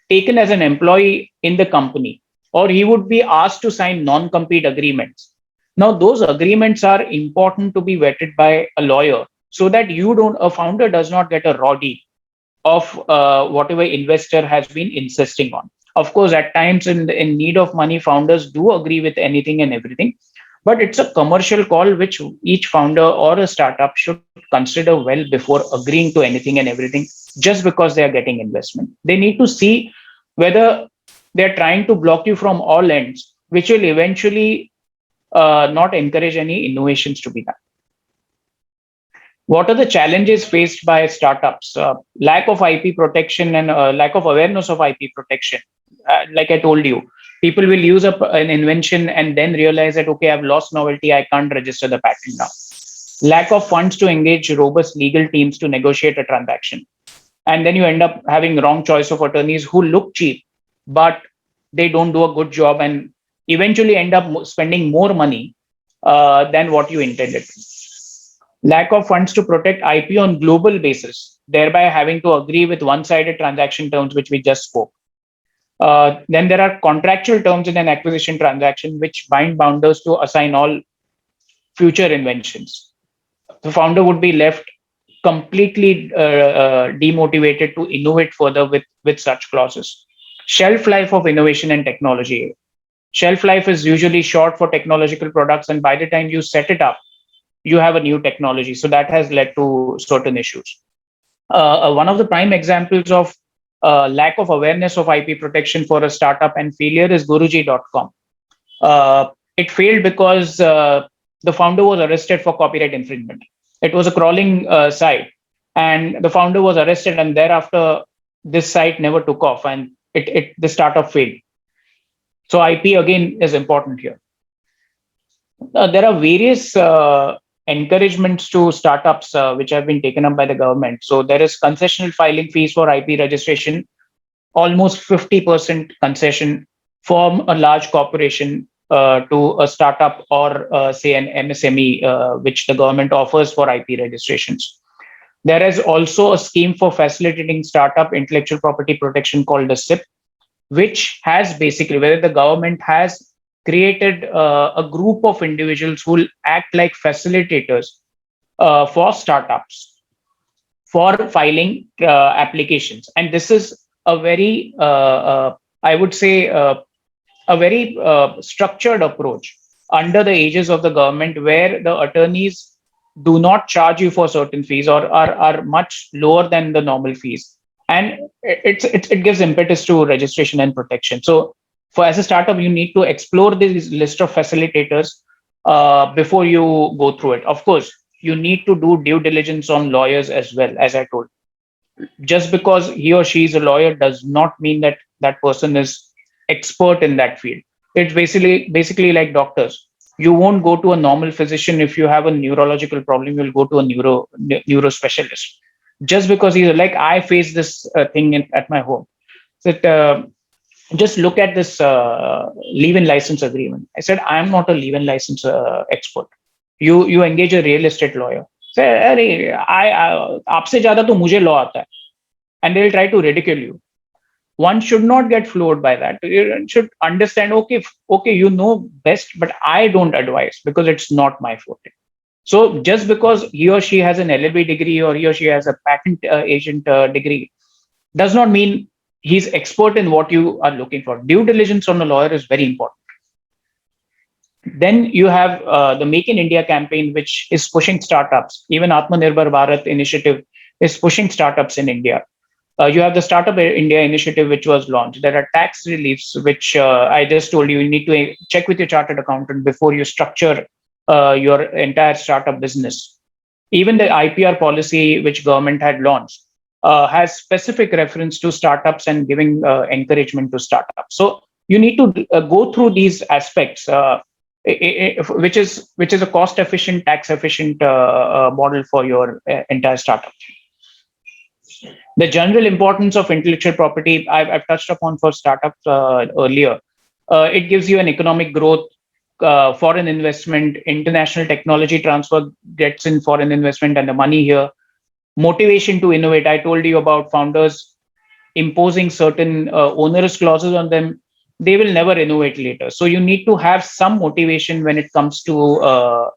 Speaker 2: taken as an employee in the company, or he would be asked to sign non-compete agreements. Now, those agreements are important to be vetted by a lawyer so that a founder does not get a raw deal of whatever investor has been insisting on. Of course, at times in need of money, founders do agree with anything and everything, but it's a commercial call which each founder or a startup should consider well before agreeing to anything and everything just because they are getting investment. They need to see whether they're trying to block you from all ends, which will eventually not encourage any innovations to be done. What are the challenges faced by startups? Lack of IP protection and lack of awareness of IP protection. Like I told you, people will use an invention and then realize that, okay, I've lost novelty, I can't register the patent now. Lack of funds to engage robust legal teams to negotiate a transaction. and then you end up having wrong choice of attorneys who look cheap, but they don't do a good job and eventually end up spending more money than what you intended. Lack of funds to protect IP on global basis, thereby having to agree with one-sided transaction terms, which we just spoke. Then there are contractual terms in an acquisition transaction which bind founders to assign all future inventions. The founder would be left completely demotivated to innovate further with such clauses. Shelf life of innovation and technology. Shelf life is usually short for technological products, and by the time you set it up, you have a new technology. So that has led to certain issues. One of the prime examples of lack of awareness of IP protection for a startup and failure is Guruji.com. It failed because the founder was arrested for copyright infringement. It was a crawling site, and the founder was arrested, and thereafter this site never took off, and the startup failed. So IP again is important here. There are various encouragements to startups which have been taken up by the government. So there is concessional filing fees for IP registration, almost 50% concession from a large corporation to a startup or say an MSME, which the government offers for IP registrations. There is also a scheme for facilitating startup intellectual property protection called the SIP, which has basically, where the government has created a group of individuals who will act like facilitators for startups for filing applications. And this is a very, I would say, a very structured approach under the aegis of the government, where the attorneys do not charge you for certain fees or are much lower than the normal fees. And it gives impetus to registration and protection. So for as a startup, you need to explore this list of facilitators before you go through it. Of course, you need to do due diligence on lawyers as well, as I told. Just because he or she is a lawyer does not mean that that person is expert in that field. It's basically like doctors. You won't go to a normal physician if you have a neurological problem. You'll go to a neuro specialist. Just because he's like, I face this thing at my home. So just look at this leave-in license agreement. I said, I'm not a leave-in license expert. You engage a real estate lawyer. Say, aapse zyada to mujhe law aata hai. And they'll try to ridicule you. One should not get floored by that. You should understand, okay, you know best, but I don't advise because it's not my forte. So just because he or she has an LLB degree or he or she has a patent agent degree does not mean he's expert in what you are looking for. Due diligence on a lawyer is very important. Then you have the Make in India campaign, which is pushing startups. Even Atmanirbhar Bharat initiative is pushing startups in India. You have the Startup India initiative, which was launched. There are tax reliefs, which I just told you need to check with your chartered accountant before you structure your entire startup business. Even the IPR policy, which government had launched, has specific reference to startups and giving encouragement to startups. So you need to go through these aspects, which is a cost-efficient, tax-efficient model for your entire startup. The general importance of intellectual property, I've touched upon for startups earlier. It gives you an economic growth, foreign investment, international technology transfer gets in foreign investment and the money here. Motivation to innovate. I told you about founders imposing certain onerous clauses on them. They will never innovate later. So you need to have some motivation when it comes to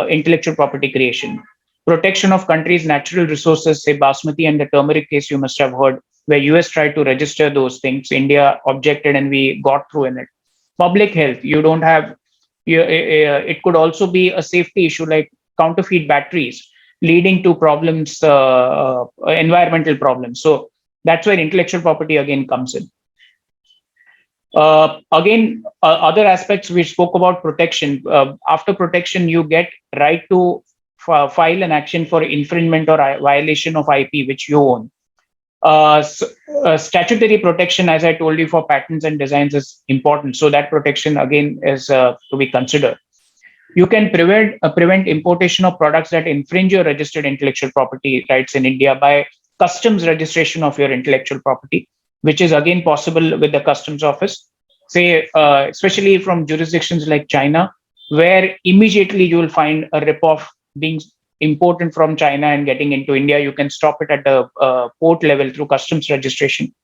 Speaker 2: intellectual property creation. Protection of countries' natural resources, say Basmati and the turmeric case you must have heard, where US tried to register those things. India objected and we got through in it. Public health, you don't have, it could also be a safety issue like counterfeit batteries leading to problems, environmental problems. So that's where intellectual property again comes in. Other aspects we spoke about protection. After protection, you get right to file an action for infringement or violation of IP which you own. Statutory protection, as I told you, for patents and designs is important. So that protection again is to be considered. You can prevent importation of products that infringe your registered intellectual property rights in India by customs registration of your intellectual property, which is again possible with the customs office. Say, especially from jurisdictions like China, where immediately you will find a ripoff being imported from China and getting into India. You can stop it at the port level through customs registration.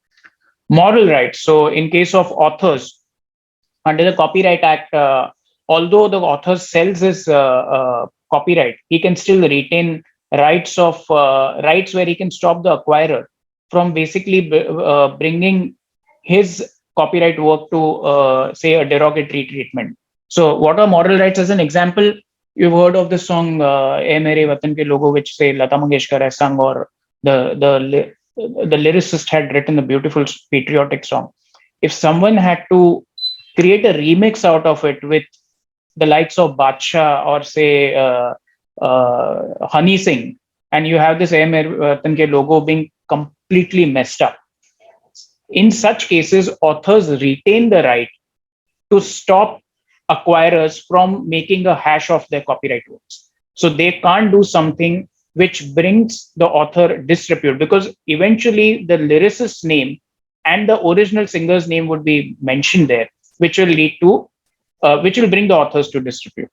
Speaker 2: Moral rights. So, in case of authors, under the Copyright Act, although the author sells his copyright, he can still retain rights where he can stop the acquirer from basically bringing his copyright work to say a derogatory treatment. So, what are moral rights? As an example, you've heard of the song "Ae Mere Watan Ke Logo," which say Lata Mangeshkar has sung, or the lyricist had written a beautiful patriotic song. If someone had to create a remix out of it with the likes of Badshah or say Honey Singh, and you have this Ae Mere Watan Ke logo being completely messed up. In such cases, authors retain the right to stop acquirers from making a hash of their copyright works. So they can't do something which brings the author disrepute, because eventually the lyricist's name and the original singer's name would be mentioned there, which will lead to which will bring the authors to disrepute.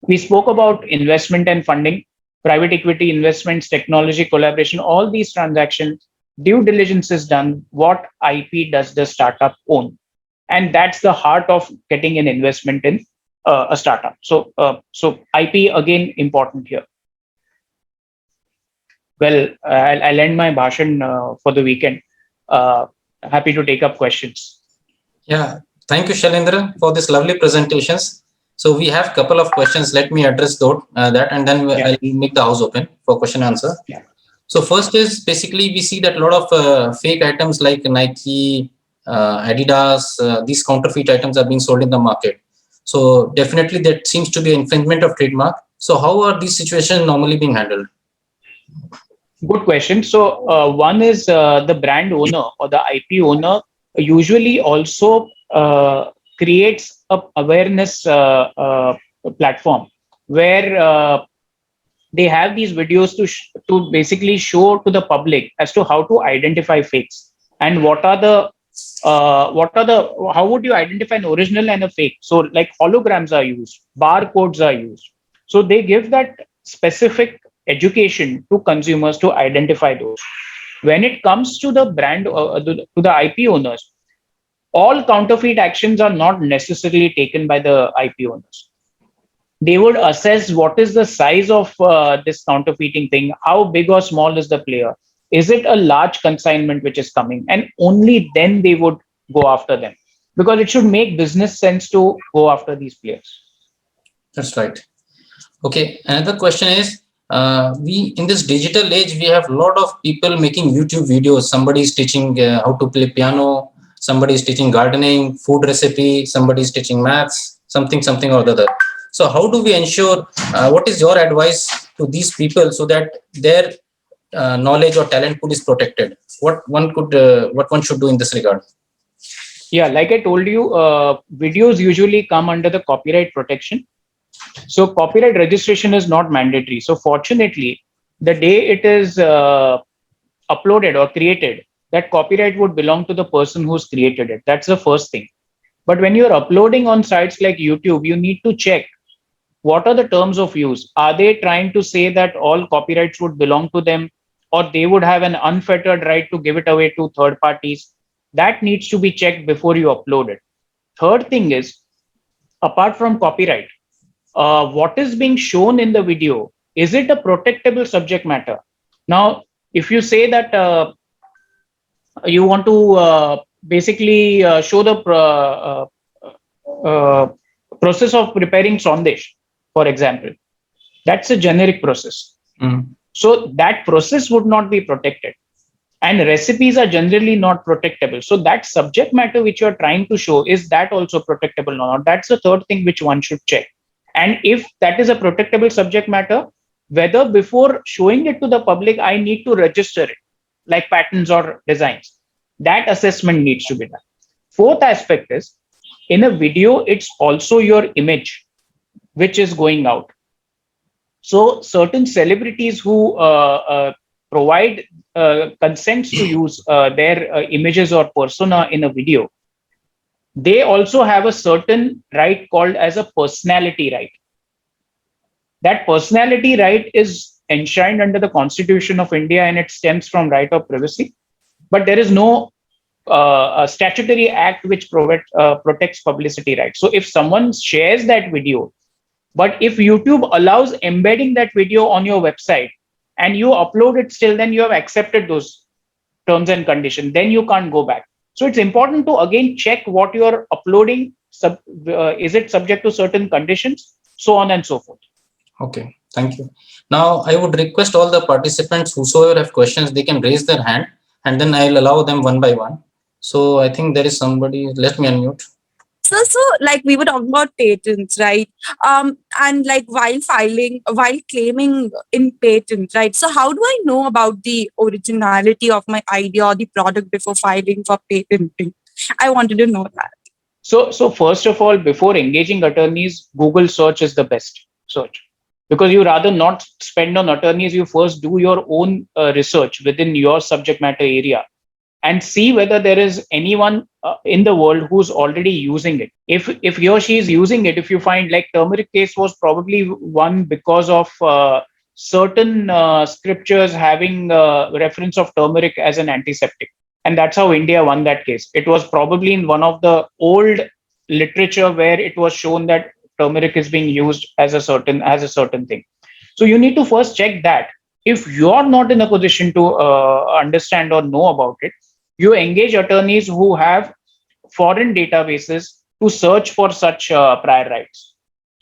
Speaker 2: We spoke about investment and funding, private equity investments, technology collaboration, all these transactions. Due diligence is done. What IP does the startup own? And that's the heart of getting an investment in a startup. So IP again important here. Well, I'll end my bhashan for the weekend. Happy to take up questions.
Speaker 1: Yeah, thank you, Shailendra, for this lovely presentations. So we have a couple of questions. Let me address that, and then I'll make the house open for question answer.
Speaker 2: Yeah.
Speaker 1: So first is basically we see that a lot of fake items like Nike, Adidas, these counterfeit items are being sold in the market. So definitely that seems to be infringement of trademark. So how are these situations normally being handled?
Speaker 2: Good question. So one is the brand owner or the IP owner usually also creates a awareness platform where they have these videos to basically show to the public as to how to identify fakes and how would you identify an original and a fake. So like holograms are used, barcodes are used. So they give that specific education to consumers to identify those. When it comes to the brand to the IP owners, all counterfeit actions are not necessarily taken by the IP owners. They would assess what is the size of this counterfeiting thing, how big or small is the player, is it a large consignment which is coming, and only then they would go after them, because it should make business sense to go after these players.
Speaker 1: That's right. Okay, another question is, we in this digital age, we have a lot of people making YouTube videos. Somebody is teaching how to play piano, somebody is teaching gardening, food recipe, somebody is teaching maths, something or the other. So how do we ensure, what is your advice to these people so that their knowledge or talent pool is protected? What one should do in this regard?
Speaker 2: Yeah, like I told you, videos usually come under the copyright protection. So copyright registration is not mandatory. So fortunately, the day it is uploaded or created, that copyright would belong to the person who's created it. That's the first thing. But when you're uploading on sites like YouTube, you need to check what are the terms of use. Are they trying to say that all copyrights would belong to them, or they would have an unfettered right to give it away to third parties? That needs to be checked before you upload it. Third thing is, apart from copyright, what is being shown in the video, is it a protectable subject matter? Now, if you say that you want to basically show the process of preparing sandesh, for example, that's a generic process. So that process would not be protected. And recipes are generally not protectable. So that subject matter which you're trying to show, is that also protectable or not? That's the third thing which one should check. And if that is a protectable subject matter, whether before showing it to the public, I need to register it, like patents or designs, that assessment needs to be done. Fourth aspect is, in a video, it's also your image which is going out. So certain celebrities who provide consents to use their images or persona in a video, they also have a certain right called as a personality right. That personality right is enshrined under the Constitution of India and it stems from right of privacy. But there is no a statutory act which protects publicity rights. So if someone shares that video, but if YouTube allows embedding that video on your website and you upload it still, then you have accepted those terms and conditions. Then you can't go back. So it's important to again check what you're uploading. Is it subject to certain conditions? So on and so forth.
Speaker 1: Okay, thank you. Now I would request all the participants, whosoever have questions, they can raise their hand and then I'll allow them one by one. So I think there is somebody, let me unmute.
Speaker 3: So like we were talking about patents, right? And like while claiming in patent, right? So how do I know about the originality of my idea or the product before filing for patenting? I wanted to know that.
Speaker 2: So first of all, before engaging attorneys, Google search is the best search, because you rather not spend on attorneys. You first do your own research within your subject matter area and see whether there is anyone in the world who's already using it. If he or she is using it, if you find, like turmeric case was probably one because of certain scriptures having reference of turmeric as an antiseptic, and that's how India won that case. It was probably in one of the old literature where it was shown that turmeric is being used as a certain thing. So you need to first check that. If you're not in a position to understand or know about it, you engage attorneys who have foreign databases to search for such prior rights.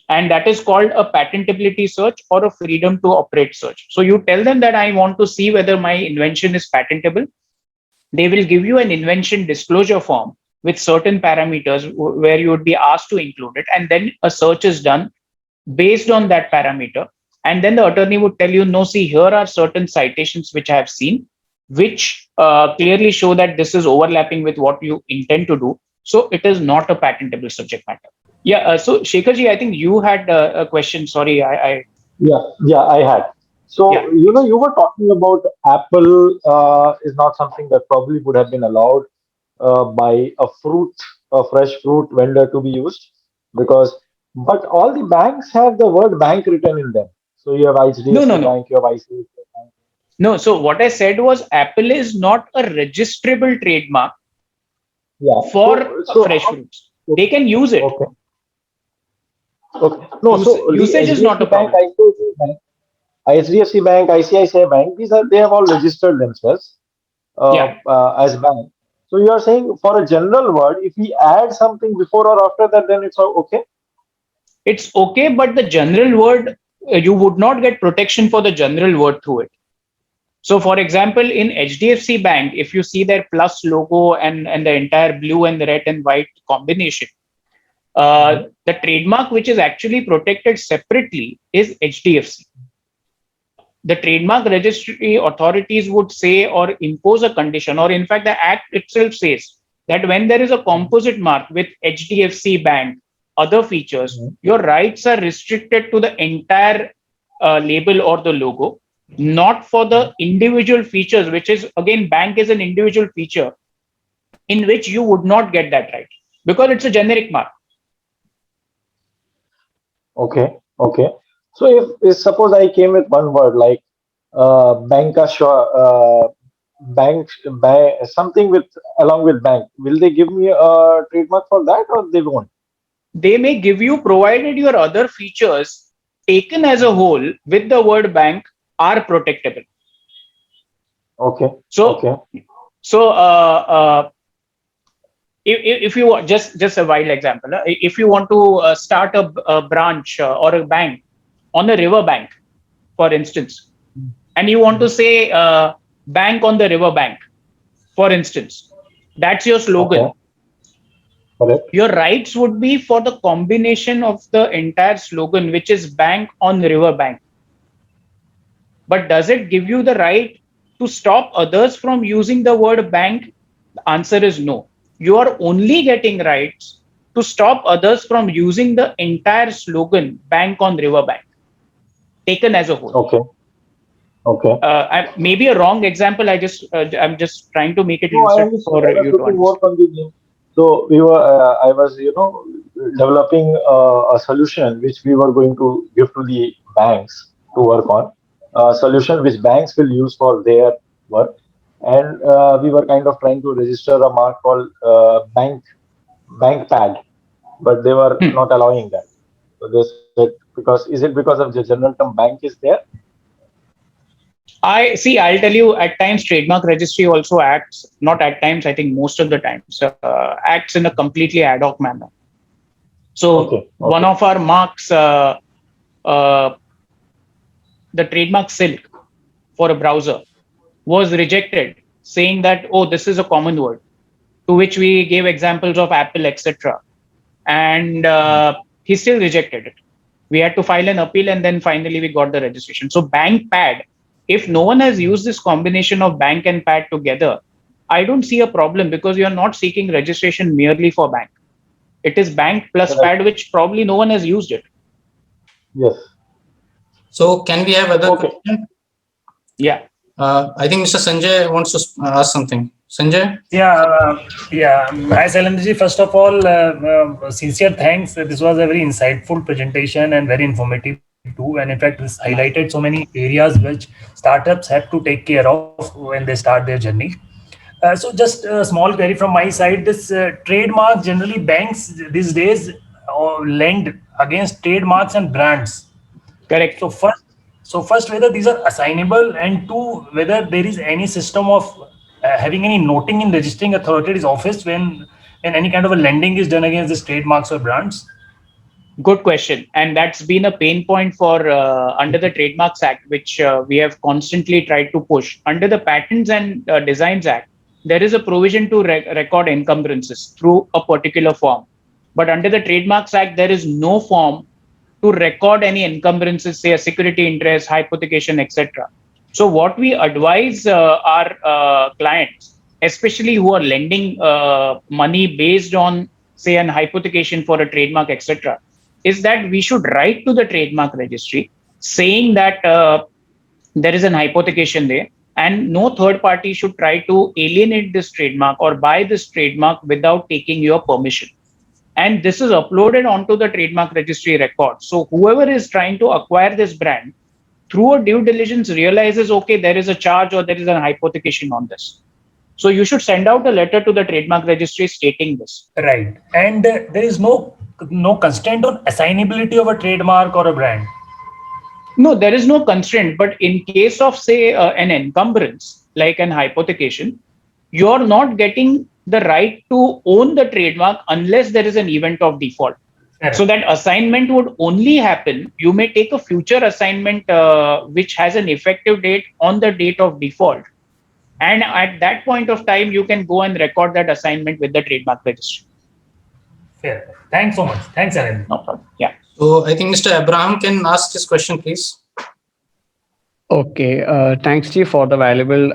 Speaker 2: And that is called a patentability search or a freedom to operate search. So you tell them that I want to see whether my invention is patentable. They will give you an invention disclosure form with certain parameters where you would be asked to include it. And then a search is done based on that parameter. And then the attorney would tell you, no, see, here are certain citations which I have seen, which clearly show that this is overlapping with what you intend to do. So it is not a patentable subject matter. Yeah. So Shekharji, I think you had a question. Sorry,
Speaker 4: Yeah, I had. So,
Speaker 2: Yeah.
Speaker 4: you were talking about Apple is not something that probably would have been allowed by a fresh fruit vendor to be used because, but all the banks have the word bank written in them. So you have
Speaker 2: No.
Speaker 4: HDFC Bank, you have ICICI Bank.
Speaker 2: No. So what I said was Apple is not a registrable trademark
Speaker 4: Yeah.
Speaker 2: for fresh fruits. They can use it.
Speaker 4: Okay. Okay. No, so the
Speaker 2: Usage is not a
Speaker 4: HDFC Bank,
Speaker 2: problem.
Speaker 4: HDFC Bank, ICICI Bank, they have all registered themselves
Speaker 2: Yeah.
Speaker 4: as bank. So you are saying for a general word, if we add something before or after that, then it's okay?
Speaker 2: It's okay, but the general word, you would not get protection for the general word through it. So, for example, in HDFC Bank, if you see their plus logo and the entire blue and the red and white combination, the trademark which is actually protected separately is HDFC. The trademark registry authorities would say or impose a condition, or in fact, the act itself says that when there is a composite mark with HDFC Bank, other features, your rights are restricted to the entire label or the logo, not for the individual features, which is, again, bank is an individual feature in which you would not get that right because it's a generic mark.
Speaker 4: Okay. So if suppose I came with one word like bank, something with along with bank, will they give me a trademark for that or they won't?
Speaker 2: They may give you, provided your other features taken as a whole with the word bank are protectable.
Speaker 4: Okay.
Speaker 2: So if you want, just a wild example, if you want to start a branch or a bank on a river bank, for instance, and you want to say bank on the river bank, for instance, that's your slogan.
Speaker 4: Okay. Correct.
Speaker 2: Your rights would be for the combination of the entire slogan, which is bank on the river bank. But does it give you the right to stop others from using the word bank? The answer is no. You are only getting rights to stop others from using the entire slogan bank on river bank, taken as a whole.
Speaker 4: Okay. Okay.
Speaker 2: Maybe a wrong example. I'm just trying to make it
Speaker 4: No, I
Speaker 2: illustrative
Speaker 4: understand.
Speaker 2: for
Speaker 4: I was
Speaker 2: you to
Speaker 4: looking more
Speaker 2: understand.
Speaker 4: from the name. So I was, developing a solution which we were going to give to the banks to work on, a solution which banks will use for their work. And we were kind of trying to register a mark called bank pad, but they were
Speaker 2: Hmm.
Speaker 4: not allowing that. So they said, is it because of the general term bank is there?
Speaker 2: I'll tell you, at times, trademark registry also acts, not at times, I think most of the times, acts in a completely ad hoc manner. So,
Speaker 4: Okay,
Speaker 2: one
Speaker 4: okay,
Speaker 2: of our marks, uh, the trademark Silk for a browser, was rejected, saying that, oh, this is a common word, to which we gave examples of Apple, etc. And he still rejected it. We had to file an appeal, and then finally we got the registration. So bank pad, if no one has used this combination of bank and pad together, I don't see a problem, because you're not seeking registration merely for bank. It is bank plus
Speaker 4: right.
Speaker 2: pad, which probably no one has used it.
Speaker 4: Yes.
Speaker 1: So can we have other
Speaker 4: Okay.
Speaker 1: question?
Speaker 2: Yeah.
Speaker 1: I think Mr. Sanjay wants to ask something. Sanjay?
Speaker 5: Yeah. Hi, Salenji. First of all, sincere thanks. This was a very insightful presentation and very informative too. And in fact, this highlighted so many areas which startups have to take care of when they start their journey. So just a small query from my side. This trademark, generally banks these days lend against trademarks and brands.
Speaker 2: Correct.
Speaker 5: So first, whether these are assignable, and two, whether there is any system of having any noting in registering authorities office when any kind of a lending is done against these trademarks or brands.
Speaker 2: Good question. And that's been a pain point for under the Trademarks Act, which we have constantly tried to push. Under the Patents and Designs Act, there is a provision to record encumbrances through a particular form. But under the Trademarks Act, there is no form to record any encumbrances, say a security interest, hypothecation, etc. So, what we advise our clients, especially who are lending money based on, say, an hypothecation for a trademark, etc., is that we should write to the trademark registry saying that there is an hypothecation there, and no third party should try to alienate this trademark or buy this trademark without taking your permission. And this is uploaded onto the trademark registry record. So whoever is trying to acquire this brand, through a due diligence, realizes, okay, there is a charge or there is an hypothecation on this. So you should send out a letter to the trademark registry stating this.
Speaker 5: Right. And there is no constraint on assignability of a trademark or a brand.
Speaker 2: No, there is no constraint. But in case of, say, an encumbrance, like an hypothecation, you're not getting the right to own the trademark unless there is an event of default.
Speaker 5: Correct.
Speaker 2: So that assignment would only happen. You may take a future assignment which has an effective date on the date of default. And at that point of time, you can go and record that assignment with the trademark registry.
Speaker 5: Fair. Thanks so much. Thanks, Alan.
Speaker 2: No problem. Yeah.
Speaker 1: So I think Mr. Abraham can ask his question, please.
Speaker 6: Okay, thanks Chief for the valuable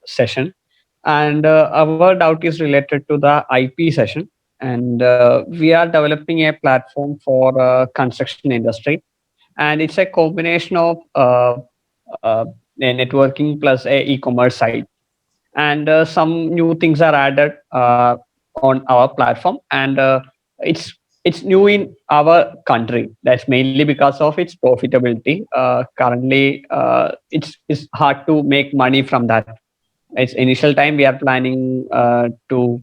Speaker 6: session. And our doubt is related to the IP session. And we are developing a platform for construction industry, and it's a combination of a networking plus a e-commerce site. And some new things are added on our platform, and it's new in our country. That's mainly because of its profitability. Currently, it's hard to make money from that. It's initial time we are planning to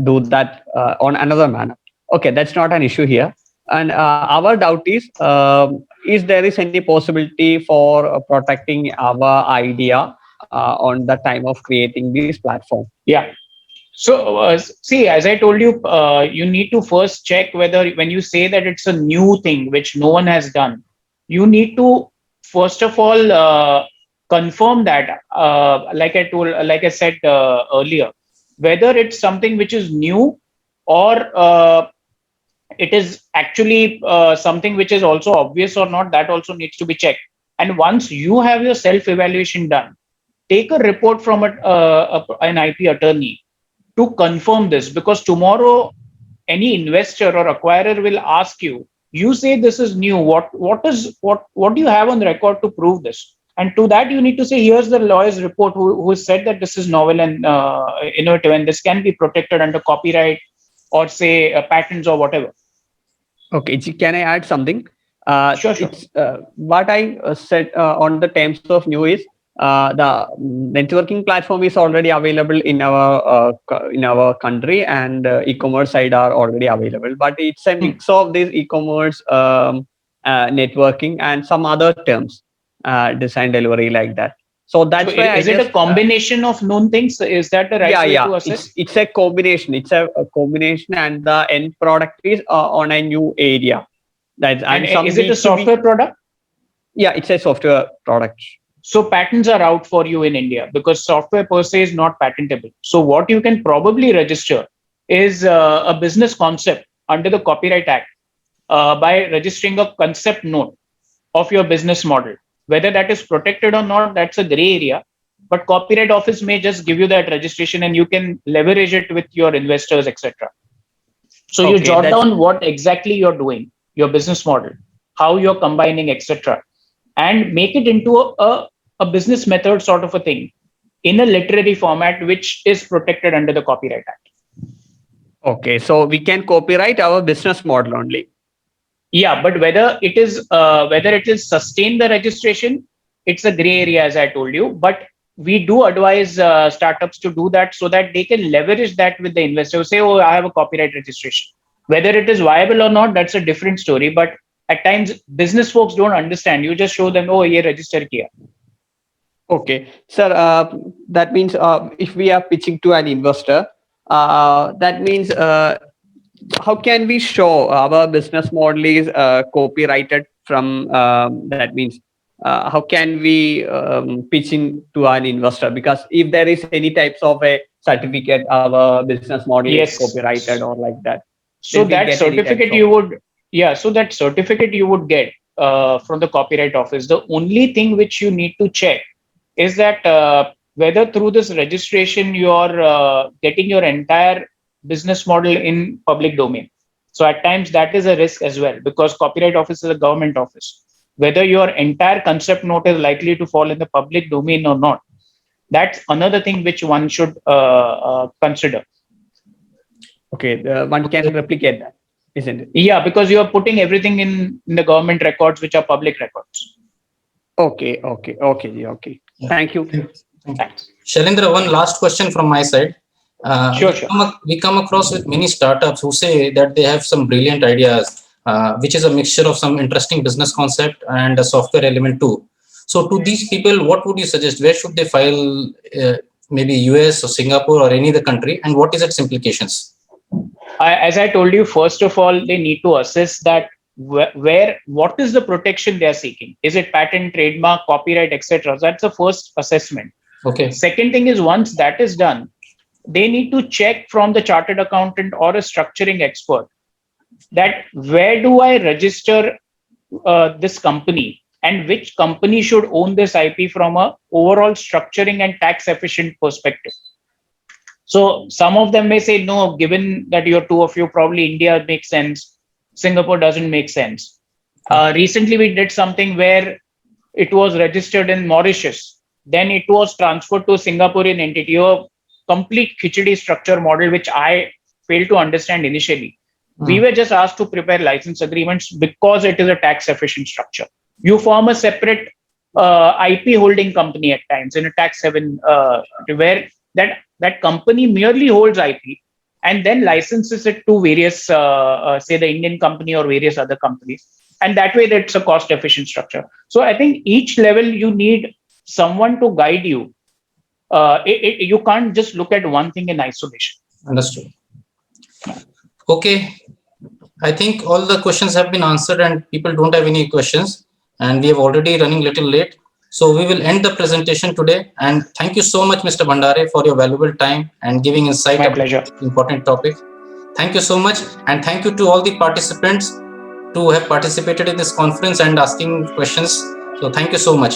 Speaker 6: do that on another manner. Okay, that's not an issue here. And our doubt is there is any possibility for protecting our idea on the time of creating this platform?
Speaker 2: Yeah. So, see, as I told you, you need to first check whether, when you say that it's a new thing which no one has done, you need to first of all confirm that, like I said earlier, whether it's something which is new, or it is actually something which is also obvious or not. That also needs to be checked. And once you have your self-evaluation done, take a report from an IP attorney to confirm this, because tomorrow any investor or acquirer will ask you, you say this is new, what do you have on record to prove this? And to that, you need to say, here's the lawyer's report who said that this is novel and innovative, and this can be protected under copyright or say patents or whatever.
Speaker 6: Okay, can I add something?
Speaker 2: Sure.
Speaker 6: It's what I said on the terms of new is the networking platform is already available in our country, and e-commerce side are already available. But it's a mix of this e-commerce, networking, and some other terms, design, delivery, like that. So that's why
Speaker 2: is it a combination of known things? Is that the right way to assess?
Speaker 6: It's a combination. It's a combination, and the end product is on a new area.
Speaker 2: And is it a software product?
Speaker 6: Yeah, it's a software product.
Speaker 2: So patents are out for you in India because software per se is not patentable. So what you can probably register is a business concept under the Copyright Act by registering a concept note of your business model. Whether that is protected or not, that's a gray area. But Copyright Office may just give you that registration and you can leverage it with your investors, etc. So you jot down what exactly you're doing, your business model, how you're combining, etc., and make it into a business method sort of a thing in a literary format, which is protected under the Copyright Act.
Speaker 6: Okay, so we can copyright our business model only.
Speaker 2: Yeah, but whether it is sustain the registration, it's a gray area, as I told you. But we do advise startups to do that so that they can leverage that with the investor. Say, oh, I have a copyright registration. Whether it is viable or not, that's a different story. But at times, business folks don't understand. You just show them, oh, ye register kiya.
Speaker 6: Okay, sir. That means if we are pitching to an investor, that means how can we show our business model is copyrighted from? That means how can we pitch in to an investor? Because if there is any types of a certificate, our business model is copyrighted or like that.
Speaker 2: So that certificate you would, so that certificate you would get from the Copyright Office. The only thing which you need to check is that whether through this registration you're getting your entire business model in public domain. So at times that is a risk as well, because Copyright Office is a government office. Whether your entire concept note is likely to fall in the public domain or not, that's another thing which one should consider.
Speaker 6: Okay, one can replicate that, isn't it?
Speaker 2: Yeah, because you are putting everything in the government records, which are public records.
Speaker 6: Okay. Yeah. Thank you.
Speaker 2: Thanks.
Speaker 1: Shailendra, one last question from my side.
Speaker 2: Sure.
Speaker 1: We come across with many startups who say that they have some brilliant ideas, which is a mixture of some interesting business concept and a software element too. So to these people, what would you suggest? Where should they file? Maybe US or Singapore or any other country, and what is its implications?
Speaker 2: As I told you, first of all, they need to assess that what is the protection they are seeking? Is it patent, trademark, copyright, etc.? So that's the first assessment.
Speaker 1: Okay.
Speaker 2: Second thing is, once that is done, they need to check from the chartered accountant or a structuring expert that where do I register this company, and which company should own this IP from a overall structuring and tax efficient perspective. So some of them may say, no, given that you're two of you, probably India makes sense. Singapore doesn't make sense. Recently, we did something where it was registered in Mauritius. Then it was transferred to a Singaporean entity, a complete khichdi structure model, which I failed to understand initially. We were just asked to prepare license agreements because it is a tax efficient structure. You form a separate IP holding company at times in a tax haven where that company merely holds IP and then licenses it to various, say the Indian company or various other companies. And that way that's a cost efficient structure. So I think each level you need someone to guide you. You can't just look at one thing in isolation.
Speaker 1: Understood. Okay. I think all the questions have been answered and people don't have any questions. And we have already running a little late. So we will end the presentation today. And thank you so much, Mr. Bhandare, for your valuable time and giving insight
Speaker 2: My
Speaker 1: about
Speaker 2: pleasure.
Speaker 1: important topic. Thank you so much. And thank you to all the participants to have participated in this conference and asking questions. So thank you so much.